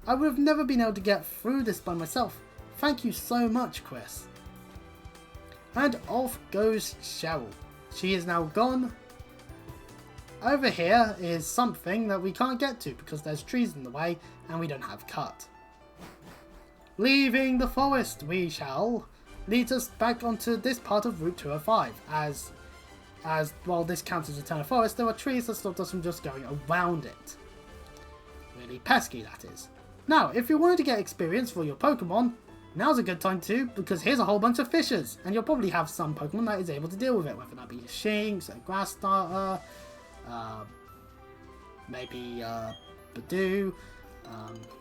S1: I would have never been able to get through this by myself. Thank you so much, Chris. And off goes Cheryl. She is now gone. Over here is something that we can't get to because there's trees in the way and we don't have cut. Leaving the forest, we shall lead us back onto this part of Route 205. As while this counts as a turn of forest, there are trees that stopped us from just going around it. Really pesky, that is. Now, if you wanted to get experience for your Pokemon, now's a good time too, because here's a whole bunch of fishers, and you'll probably have some Pokemon that is able to deal with it, whether that be a Shinx, a Grass Starter, maybe Badoo,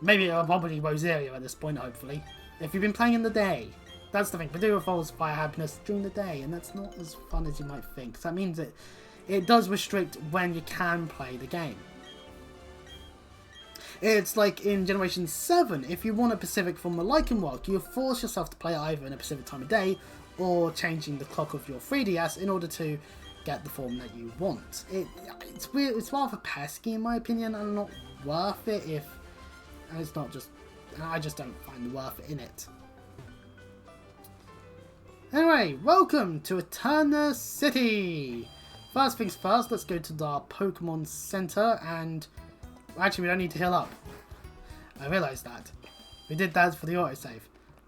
S1: maybe probably Rosario at this point, hopefully. If you've been playing in the day, that's the thing. Badoo evolves Fire Happiness during the day, and that's not as fun as you might think, because that means it does restrict when you can play the game. It's like in Generation 7, if you want a Pacific from a Lycanroc, you force yourself to play either in a Pacific time of day or changing the clock of your 3DS in order to get the form that you want. It's weird, it's rather pesky in my opinion, and not worth it if... And it's not just... I just don't find the worth in it. Anyway, welcome to Eterna City! First things first, let's go to our Pokemon Center and... Actually, we don't need to heal up. I realised that. We did that for the autosave.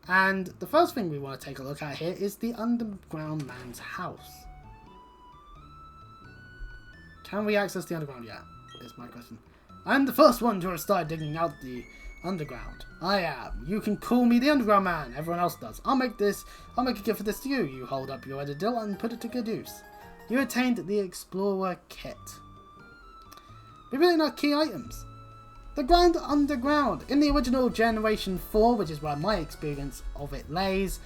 S1: And the first thing we want to take a look at here is the Underground Man's house. Can we access the underground yet? Is my question. I'm the first one to have started digging out the underground. I am. You can call me the Underground Man. Everyone else does. I'll make a gift for this to you. You hold up your Edidil and put it to good use. You attained the Explorer Kit. We really know key items. The Grand Underground. In the original Generation 4, which is where my experience of it lays,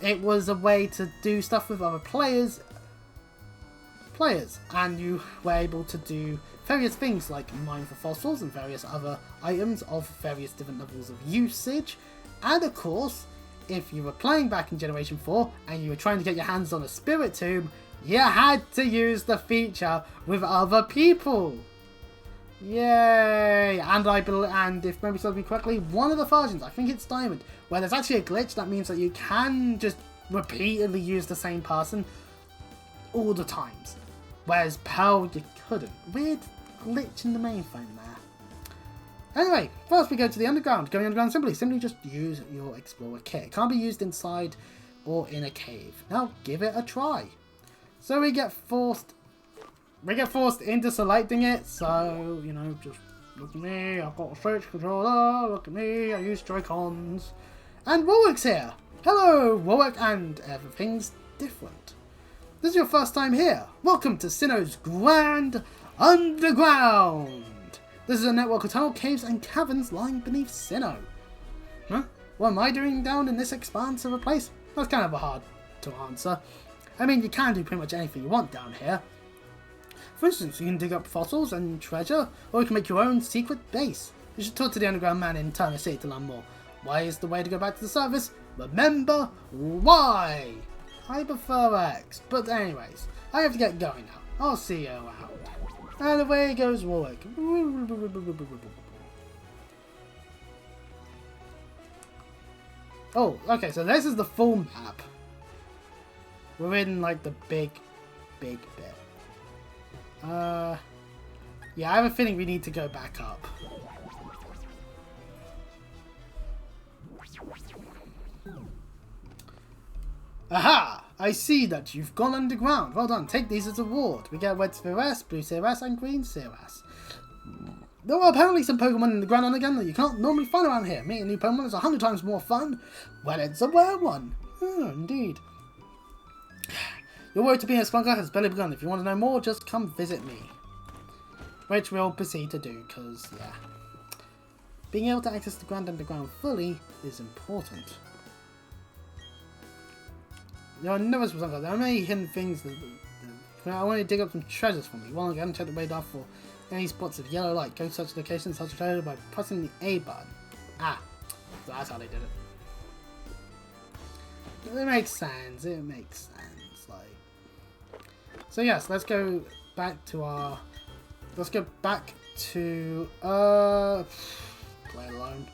S1: it was a way to do stuff with other players, and you were able to do various things like mine for fossils and various other items of various different levels of usage. And of course, if you were playing back in Generation 4 and you were trying to get your hands on a Spirit Tomb, you had to use the feature with other people. Yay! And if memory serves me correctly, one of the versions, I think it's Diamond, where there's actually a glitch that means that you can just repeatedly use the same person all the times. Whereas Pearl, you couldn't. Weird glitch in the mainframe there. Anyway, first we go to the underground. Going underground simply just use your Explorer Kit. It can't be used inside or in a cave. Now give it a try. So we get forced into selecting it, so, you know, just look at me, I've got a Switch controller, look at me, I use Joy-Cons. And Warwick's here! Hello, Warwick, and everything's different. This is your first time here. Welcome to Sinnoh's Grand Underground! This is a network of tunnel, caves, and caverns lying beneath Sinnoh. Huh? What am I doing down in this expanse of a place? That's kind of hard to answer. I mean, you can do pretty much anything you want down here. For instance, you can dig up fossils and treasure, or you can make your own secret base. You should talk to the Underground Man in Eterna City to learn more. Why is the way to go back to the service? Remember why! I prefer X, but anyways, I have to get going now. I'll see you out. And away goes Warwick. Oh, okay, so this is the full map. We're in, like, the big bit. Yeah, I have a feeling we need to go back up. Aha! I see that you've gone underground. Well done. Take these as a reward. We get red Sphere S, blue Sphere S, and green Sphere S. There are apparently some Pokemon in the ground again that you can't normally find around here. Meeting new Pokemon is 100 times more fun when it's a rare one. Oh, indeed. Your road to being a Spelunker has barely begun. If you want to know more, just come visit me. Which we'll proceed to do, because, yeah. Being able to access the Grand Underground fully is important. There are numerous Spelunker. There are many hidden things that I want to dig up some treasures for me. While again, check the radar for any spots of yellow light. Go to such locations, such a treasure by pressing the A button. Ah, so that's how they did it. It makes sense. It makes sense. Like, so yes, let's go back to our. Let's go back to play alone.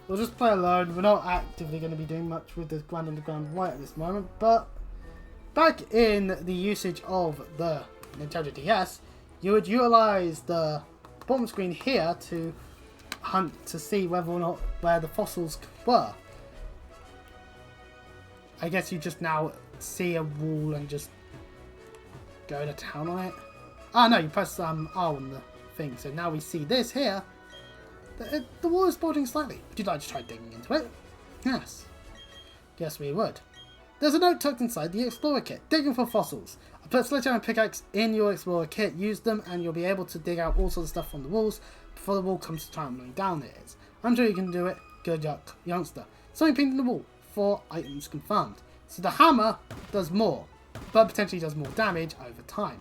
S1: We'll just play alone. We're not actively going to be doing much with the Grand Underground right at this moment, but back in the usage of the Nintendo DS, you would utilize the bottom screen here to hunt to see whether or not where the fossils were. I guess you just now see a wall and just go to town on it. Ah, no, you press R on the thing. So now we see this here. The wall is bulging slightly. Would you like to try digging into it? Yes. Yes, we would. There's a note tucked inside the Explorer kit. Digging for fossils. I put sledgehammer and pickaxe in your Explorer kit. Use them and you'll be able to dig out all sorts of stuff from the walls before the wall comes tumbling down it is. I'm sure you can do it. Good luck, youngster. Something pinned in the wall. 4 items confirmed. So the hammer does more, but potentially does more damage over time.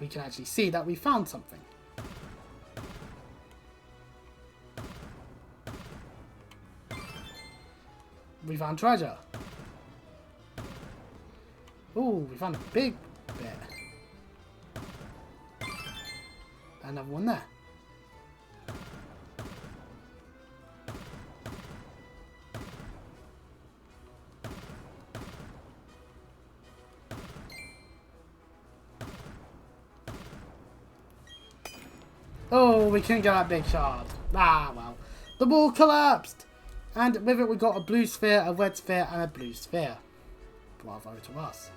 S1: We can actually see that we found something. We found treasure. Ooh, we found a big bit. Another one there. Oh, we couldn't get that big shard. Ah, well. The wall collapsed! And with it we got a blue sphere, a red sphere, and a blue sphere. Bravo to us.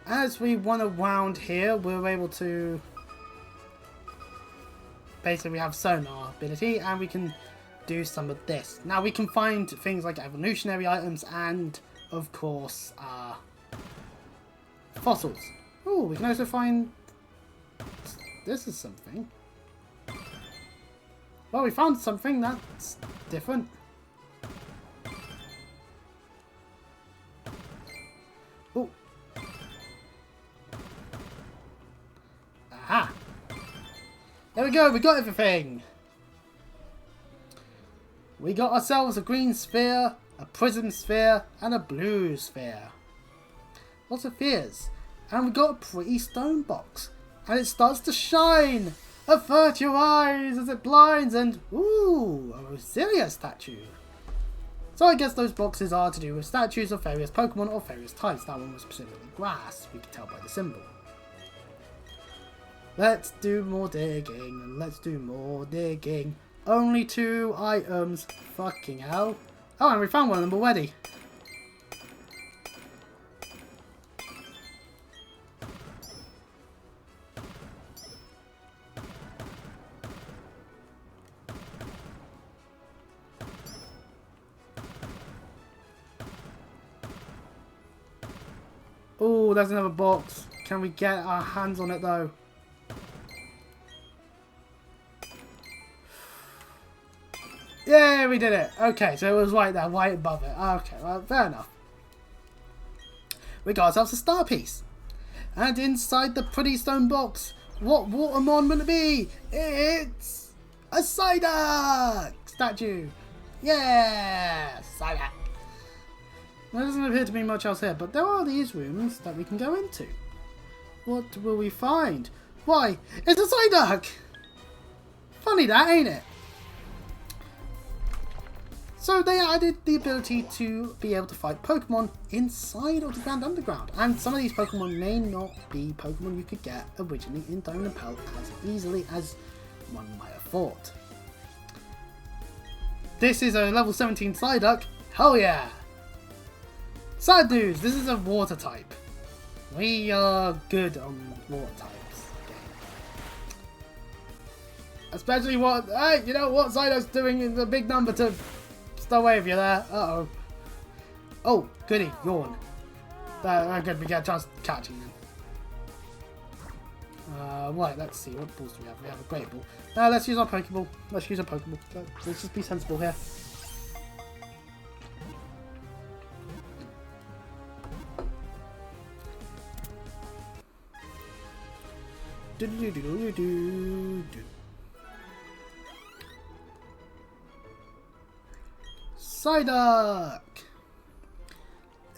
S1: As we went around here, we were able to... Basically, we have sonar ability, and we can do some of this. Now, we can find things like evolutionary items and, of course, fossils. Oh, we can also find... This is something. Well, we found something that's different. Oh. Aha. There we go, we got everything. We got ourselves a green sphere, a prism sphere, and a blue sphere. Lots of spheres. And we got a pretty stone box. And it starts to shine. Avert your eyes as it blinds and, ooh, a Roselia statue. So I guess those boxes are to do with statues of various Pokemon or various types. That one was specifically grass, we can tell by the symbol. Let's do more digging, let's do more digging. Only 2 items, fucking hell. Oh, and we found one of them already. Oh, there's another box. Can we get our hands on it though? Yeah, we did it. Okay, so it was right there, right above it. Okay, well, fair enough. We got ourselves a star piece. And inside the pretty stone box, what Watermon will it be? It's a Psyduck statue. Yeah, Psyduck. There doesn't appear to be much else here, but there are these rooms that we can go into. What will we find? Why, it's a Psyduck! Funny that, ain't it? So they added the ability to be able to fight Pokemon inside of the Grand Underground. And some of these Pokemon may not be Pokemon you could get originally in Diamond and Pearl as easily as one might have thought. This is a level 17 Psyduck. Hell yeah! Sad news, this is a water type. We are good on water types. Okay. Especially what, hey, you know what Zydo's doing in the big number to stay away if you're there. Uh-oh. Oh, goody, yawn. Good, we get a chance to catch him then. Right, let's see, what balls do we have? We have a great ball. Let's use our Pokeball. Let's use a Pokeball. Let's just be sensible here. Psyduck!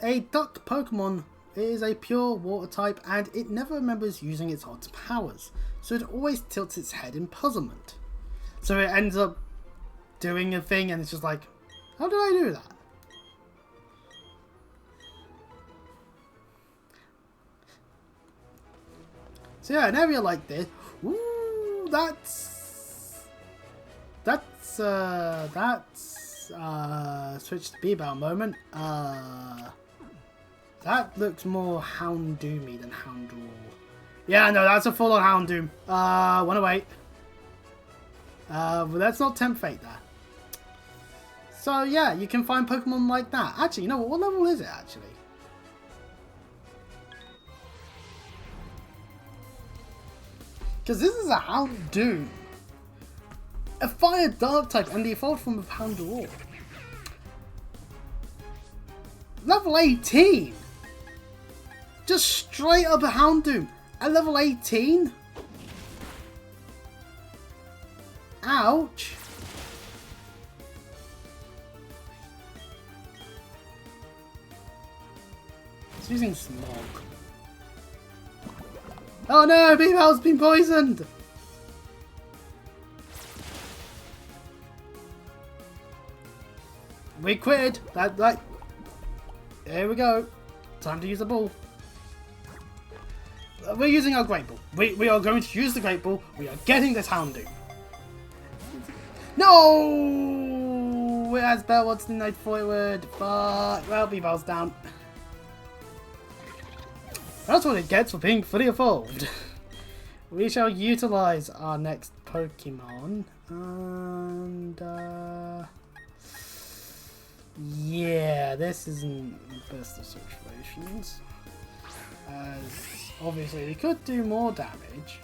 S1: A duck Pokemon is a pure water type and it never remembers using its odd powers, so it always tilts its head in puzzlement. So it ends up doing a thing and it's just like, how did I do that? So yeah, an area like this, ooh, switch to B-Bow moment. That looks more Houndoomy than Houndour. Yeah, no, that's a full-on Houndoom. Wanna wait. But let's not tempt fate there. So yeah, you can find Pokemon like that. Actually, you know what level is it actually? Because this is a Houndoom. A fire dark type and the evolved form of Houndour. Level 18! Just straight up a Houndoom at level 18? Ouch! It's using Smog. Oh no, B-Bell's been poisoned! We quitted. There we go. Time to use the ball. We're using our Great Ball. We are going to use the Great Ball. We are getting this Houndoom. No! It has Bell wants to denied forward, but well, B-Bell's down. That's what it gets for being fully evolved. We shall utilize our next Pokemon and yeah, this isn't the best of situations. As obviously we could do more damage,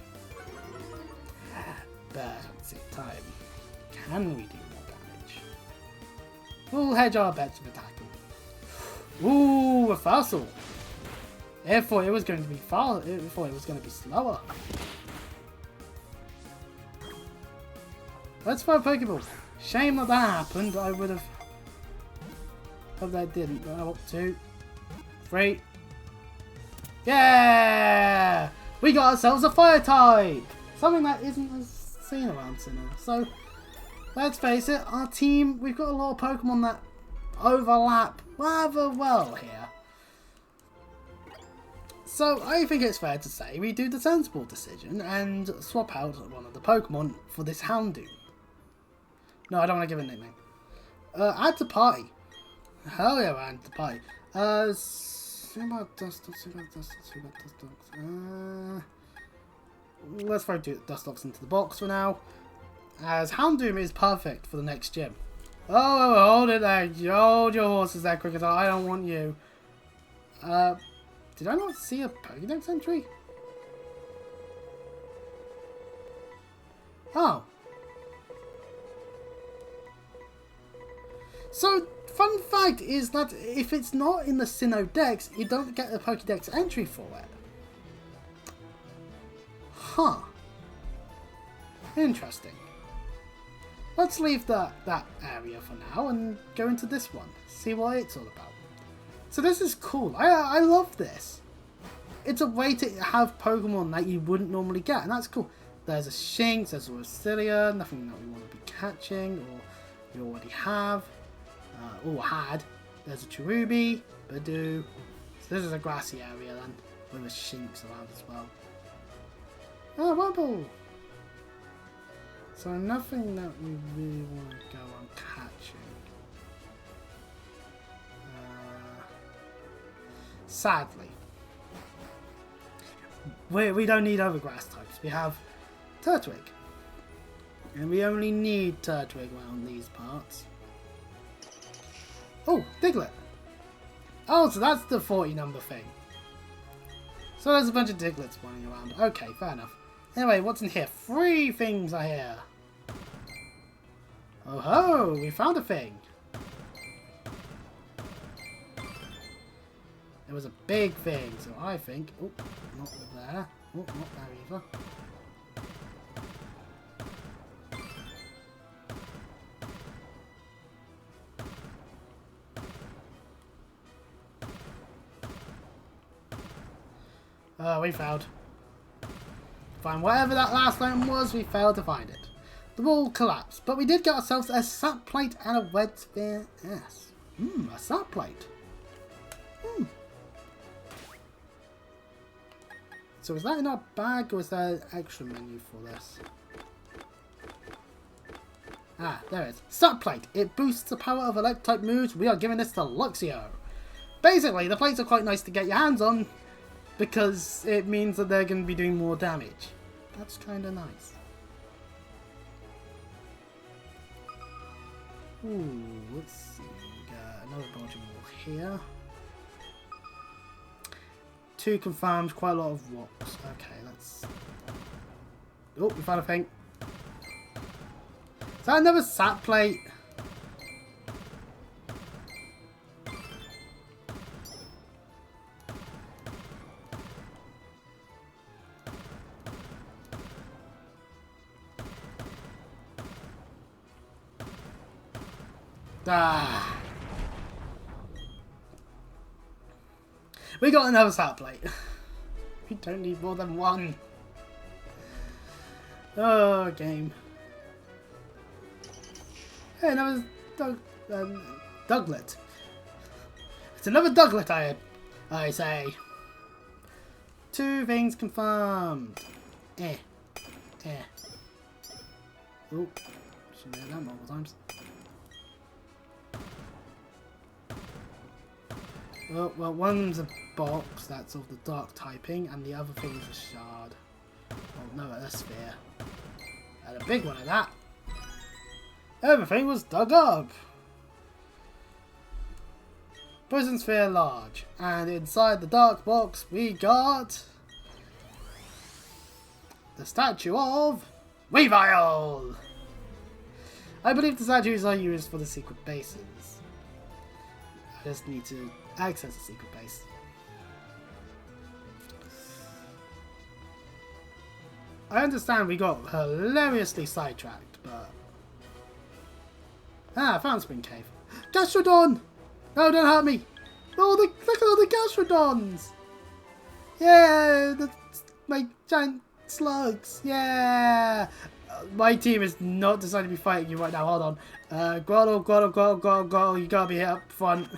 S1: but at the same time, can we do more damage? We'll hedge our bets with attacking. Ooh, a Fossil! I thought it was going to be fast. I thought it was going to be slower. Let's throw a Pokeball. Shame that happened. I would have. Hope that didn't. Up 2, 3. Yeah! We got ourselves a fire type! Something that isn't as seen around so now. So, let's face it, our team, we've got a lot of Pokemon that overlap rather well here. So, I think it's fair to say we do the sensible decision and swap out one of the Pokemon for this Houndoom. No, I don't want to give it a nickname. Add to party. Hell yeah, add to party. Let's throw Dustox into the box for now, as Houndoom is perfect for the next gym. Oh, hold it there. Hold your horses there, Cricket. I don't want you. Did I not see a Pokédex entry? Oh. So, fun fact is that if it's not in the Sinnoh Dex, you don't get a Pokédex entry for it. Huh. Interesting. Let's leave that area for now and go into this one. See what it's all about. So this is cool. I love this. It's a way to have Pokemon that you wouldn't normally get, and that's cool. There's a Shinx, there's a Roselia, nothing that we want to be catching, or we already have, or had. There's a Cherubi, Badoo. So this is a grassy area then, with a Shinx around as well. Oh, Wobble! So nothing that we really want to go on catching. Sadly. We don't need other grass types. We have Turtwig. And we only need Turtwig around these parts. Oh, Diglett. Oh, so that's the 40 number thing. So there's a bunch of Diglets running around. Okay, fair enough. Anyway, what's in here? 3 things are here. Oh ho, we found a thing. It was a big thing, so I think... Oh, not there. Oh, not there either. We failed. Find whatever that last item was, we failed to find it. The wall collapsed, but we did get ourselves a sap plate and a red sphere S. A sap plate. So is that in our bag, or is there an extra menu for this? Ah, there it is. Sap plate. It boosts the power of electric type moves. We are giving this to Luxio. Basically, the plates are quite nice to get your hands on, because it means that they're going to be doing more damage. That's kind of nice. Ooh, let's see. We got another bulging wall here. 2 confirmed, quite a lot of rocks. Okay, let's... Oh, we found a thing. Is that another sap plate? Ah. We got another sap plate. We don't need more than 1. Oh, game. Hey, another Douglet. It's another Douglet, I say. 2 things confirmed. Oh, should do that multiple times. Oh, well, one's a box, that's of the dark typing, and the other thing's a shard. Oh, no, a sphere. And a big one of that. Everything was dug up. Prison sphere large. And inside the dark box, we got the statue of Weavile. I believe the statues are used for the secret bases. I just need to access the secret base. I understand we got hilariously sidetracked, but... Ah, I found Spring Cave. Gastrodon! No, don't hurt me! Oh, look at all the Gastrodons! Yeah! My giant slugs! Yeah! My team is not decided to be fighting you right now, hold on. Grotto, you gotta be up front.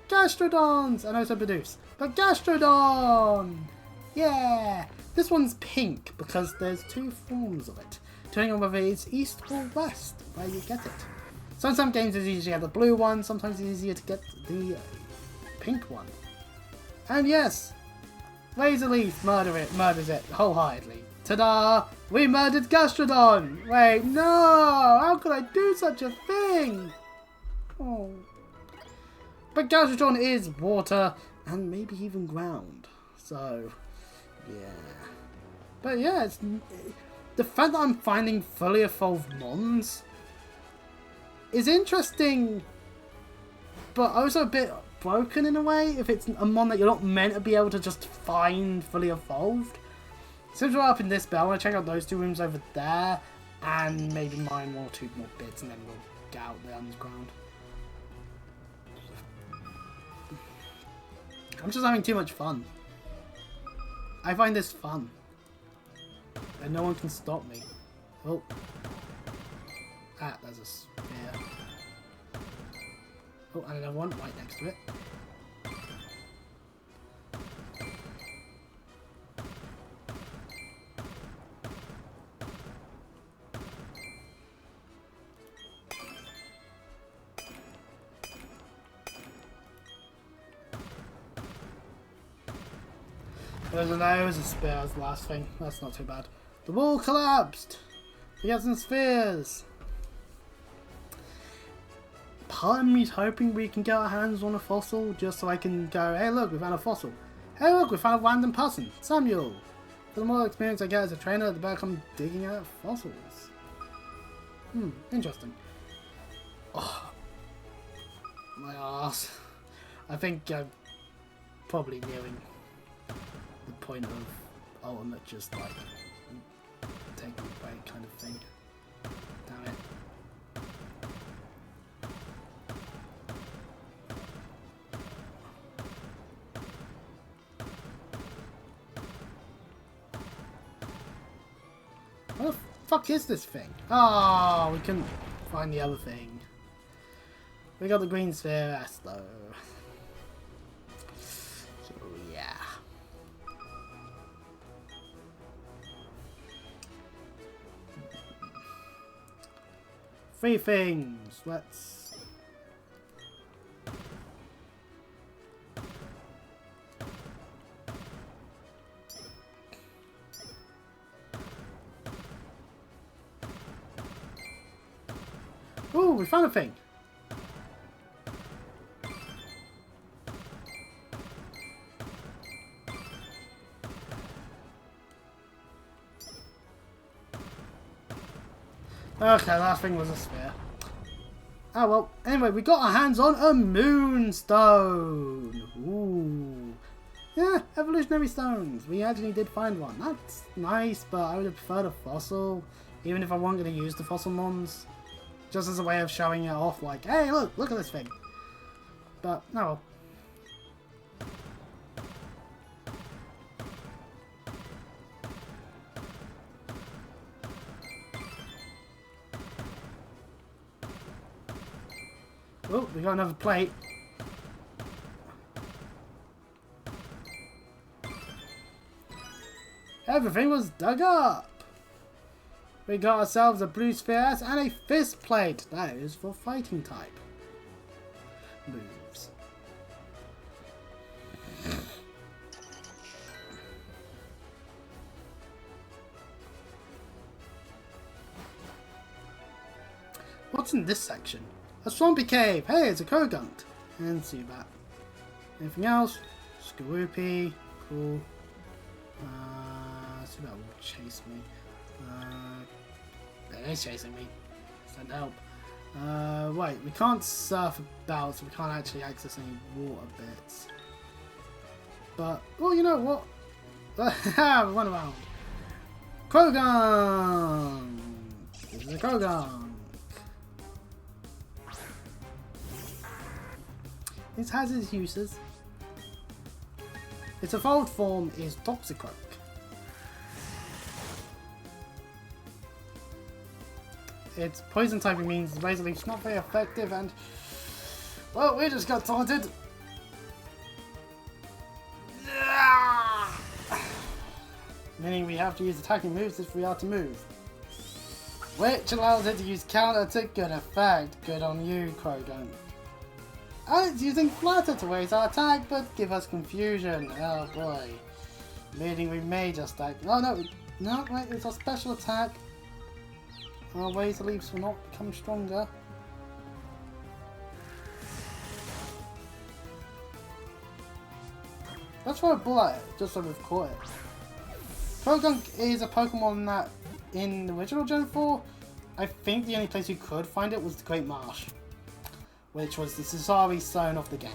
S1: Gastrodons! I know it's a Bidoof, but Gastrodon! Yeah! This one's pink because there's 2 forms of it, depending on whether it's east or west where you get it. So in some games it's easier to get the blue one, sometimes it's easier to get the pink one. And yes, Razor Leaf murders it wholeheartedly. Ta-da! We murdered Gastrodon! Wait, no! How could I do such a thing? Oh. But Gastrodon is water, and maybe even ground. So, yeah. But yeah, it's... The fact that I'm finding fully evolved mons is interesting, but also a bit broken in a way, if it's a mon that you're not meant to be able to just find fully evolved. Since we're up in this bit, I want to check out those 2 rooms over there, and maybe mine 1 or 2 more bits, and then we'll get out the underground. I'm just having too much fun. I find this fun. And no one can stop me. Oh. Ah, there's a spear. Oh, and another one right next to it. It was a spear as the last thing. That's not too bad. The wall collapsed. We got some spheres. Part of me's hoping we can get our hands on a fossil just so I can go, hey look, we found a fossil. Hey look, we found a random person. Samuel. For the more experience I get as a trainer, the better I'm digging out fossils. Interesting. Oh, my ass. I think I'm probably nearing the point of ultimate just like take a break kind of thing. Damn it. What the fuck is this thing? Oh, we couldn't find the other thing. We got the green sphere S though. So yeah. Three things. Let's... Ooh, we found a thing. Okay, last thing was a sphere. Oh well, anyway, we got our hands on a moonstone. Ooh. Yeah, evolutionary stones. We actually did find one. That's nice, but I would have preferred a fossil. Even if I wasn't going to use the fossil mons. Just as a way of showing it off, like, hey, look at this thing. But, no. Oh, we got another plate. Everything was dug up. We got ourselves a blue sphere and a fist plate. That is for fighting type moves. What's in this section? A swampy cave. Hey, it's a Kogunt. And Zubat. Anything else? Skorupi. Cool. Zubat will chase me. It is chasing me. Send help. Wait, we can't surf about, so we can't actually access any water bits. But, well, you know what? We went around. Kogunt! This is a Kogunt. This has its uses. Its evolved form is Toxicroak. Its poison typing means the Razor Leaf's not very effective and... well, we just got taunted. Meaning we have to use attacking moves if we are to move. Which allows it to use counter to good effect. Good on you, Kogunt. And it's using Flutter to raise our attack, but give us confusion. Oh boy. Meaning we may just act... oh no, wait, it's our special attack. Our Razor Leafs will not become stronger. Let's throw a bullet at it, just so we've caught it. Kogunt is a Pokemon that, in the original Gen 4, I think the only place you could find it was the Great Marsh, which was the Sasari zone of the game.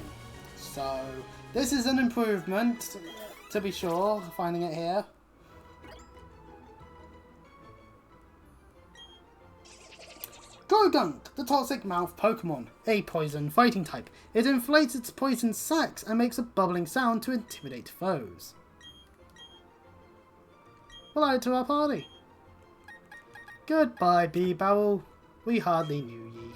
S1: So, this is an improvement, to be sure, finding it here. Kogunt, the Toxic Mouth Pokemon, a poison fighting type. It inflates its poison sacs and makes a bubbling sound to intimidate foes. Hello to our party. Goodbye, Bee-Barrel. We hardly knew ye.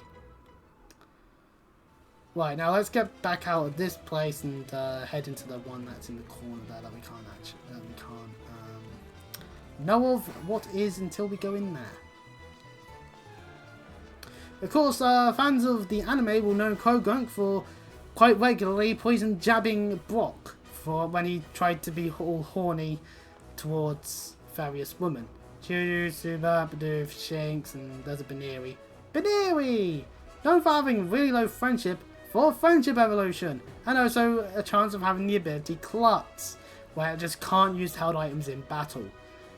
S1: Right, now let's get back out of this place and head into the one that's in the corner there that we can't know of what is until we go in there. Of course, fans of the anime will know Kogunt for quite regularly poison jabbing Brock for when he tried to be all horny towards various women. Choo Subabadoof, Shanks, and there's a Baneri. Baneri! Known for having really low friendship for friendship evolution, and also a chance of having the ability Klutz, where it just can't use held items in battle.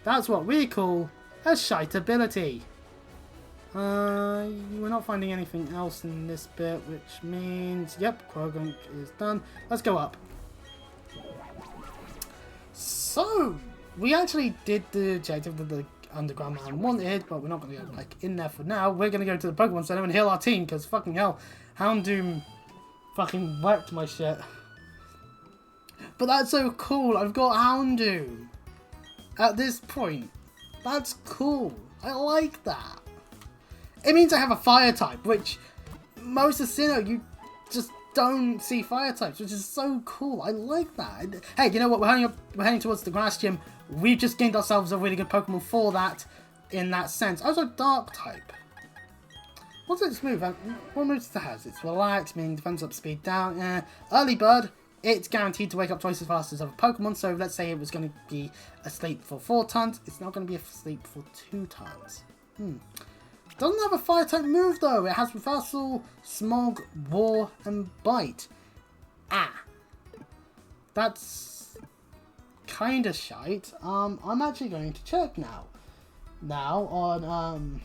S1: That's what we call a shite ability. We're not finding anything else in this bit, which means, yep, Krogunk is done. Let's go up. So, we actually did the objective that the Underground Man wanted, but we're not going to go like in there for now. We're going to go to the Pokemon Center and heal our team, because fucking hell, Houndoom fucking wrecked my shit. But that's so cool, I've got Houndoom at this point. That's cool, I like that. It means I have a fire type, which most of Sinnoh, you just don't see fire types, which is so cool. I like that. Hey, you know what? We're heading towards the grass gym. We've just gained ourselves a really good Pokemon for that, in that sense. Also, dark type. What's its move? What moves it has? It's relax, meaning defense up, speed down. Early bird. It's guaranteed to wake up twice as fast as other Pokemon. So let's say it was going to be asleep for 4 turns. It's now going to be asleep for 2 turns. Doesn't have a fire type move though. It has Reversal, Smog, War, and Bite. That's kinda shite. I'm actually going to check now. Now on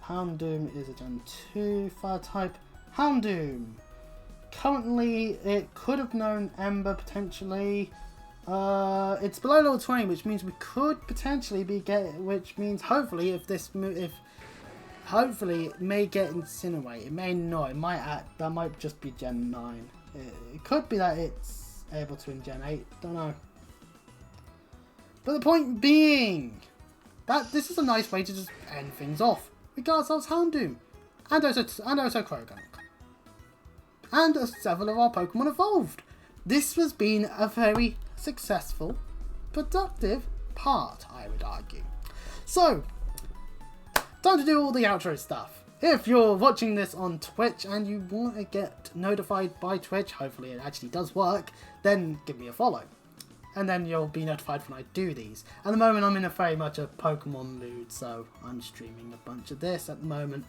S1: Houndoom is a Gen 2 fire type. Houndoom. Currently it could have known Ember potentially. It's below level 20, which means we could potentially be which means hopefully hopefully it may get Incinerate. It may not. It might that might just be Gen 9. It could be that it's able to in Gen 8. Don't know. But the point being that this is a nice way to just end things off. We got ourselves Houndoom, and also Krogunk, and several of our Pokemon evolved. This has been a very successful, productive part, I would argue. So, time to do all the outro stuff. If you're watching this on Twitch and you want to get notified by Twitch, hopefully it actually does work, then give me a follow. And then you'll be notified when I do these. At the moment I'm in a very much a Pokemon mood, so I'm streaming a bunch of this at the moment.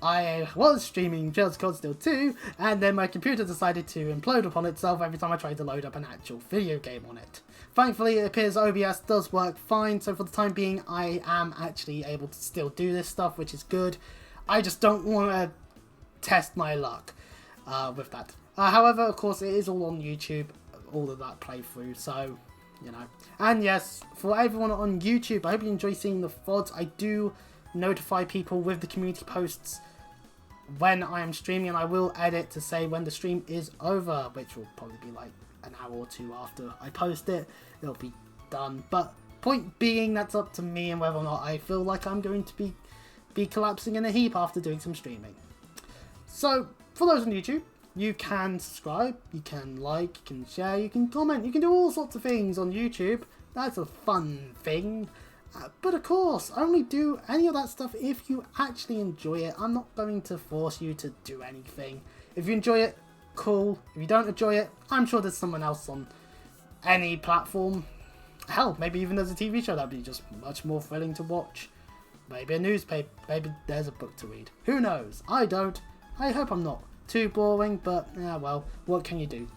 S1: I was streaming Just Cause Steel 2, and then my computer decided to implode upon itself every time I tried to load up an actual video game on it. Thankfully, it appears OBS does work fine, so for the time being, I am actually able to still do this stuff, which is good. I just don't want to test my luck with that. However, of course, it is all on YouTube, all of that playthrough, so, you know. And yes, for everyone on YouTube, I hope you enjoy seeing the VODs. I do notify people with the community posts when I am streaming, and I will edit to say when the stream is over, which will probably be like an hour or 2 after I post it. It'll be done. But point being, that's up to me and whether or not I feel like I'm going to be collapsing in a heap after doing some streaming. So for those on YouTube, you can subscribe, you can like, you can share, you can comment, you can do all sorts of things on YouTube. That's a fun thing. But of course, only do any of that stuff if you actually enjoy it. I'm not going to force you to do anything. If you enjoy it, cool. If you don't enjoy it, I'm sure there's someone else on any platform. Hell, maybe even there's a TV show that'd be just much more thrilling to watch. Maybe a newspaper, maybe there's a book to read. Who knows? I don't. I hope I'm not too boring, but yeah, well, what can you do?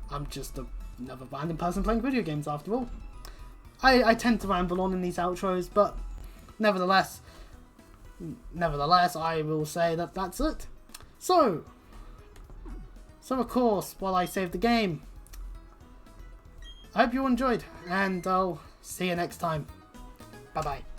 S1: I'm just another random person playing video games after all. I tend to ramble on in these outros, but nevertheless, I will say that that's it. So of course, while I save the game, I hope you enjoyed, and I'll see you next time. Bye bye.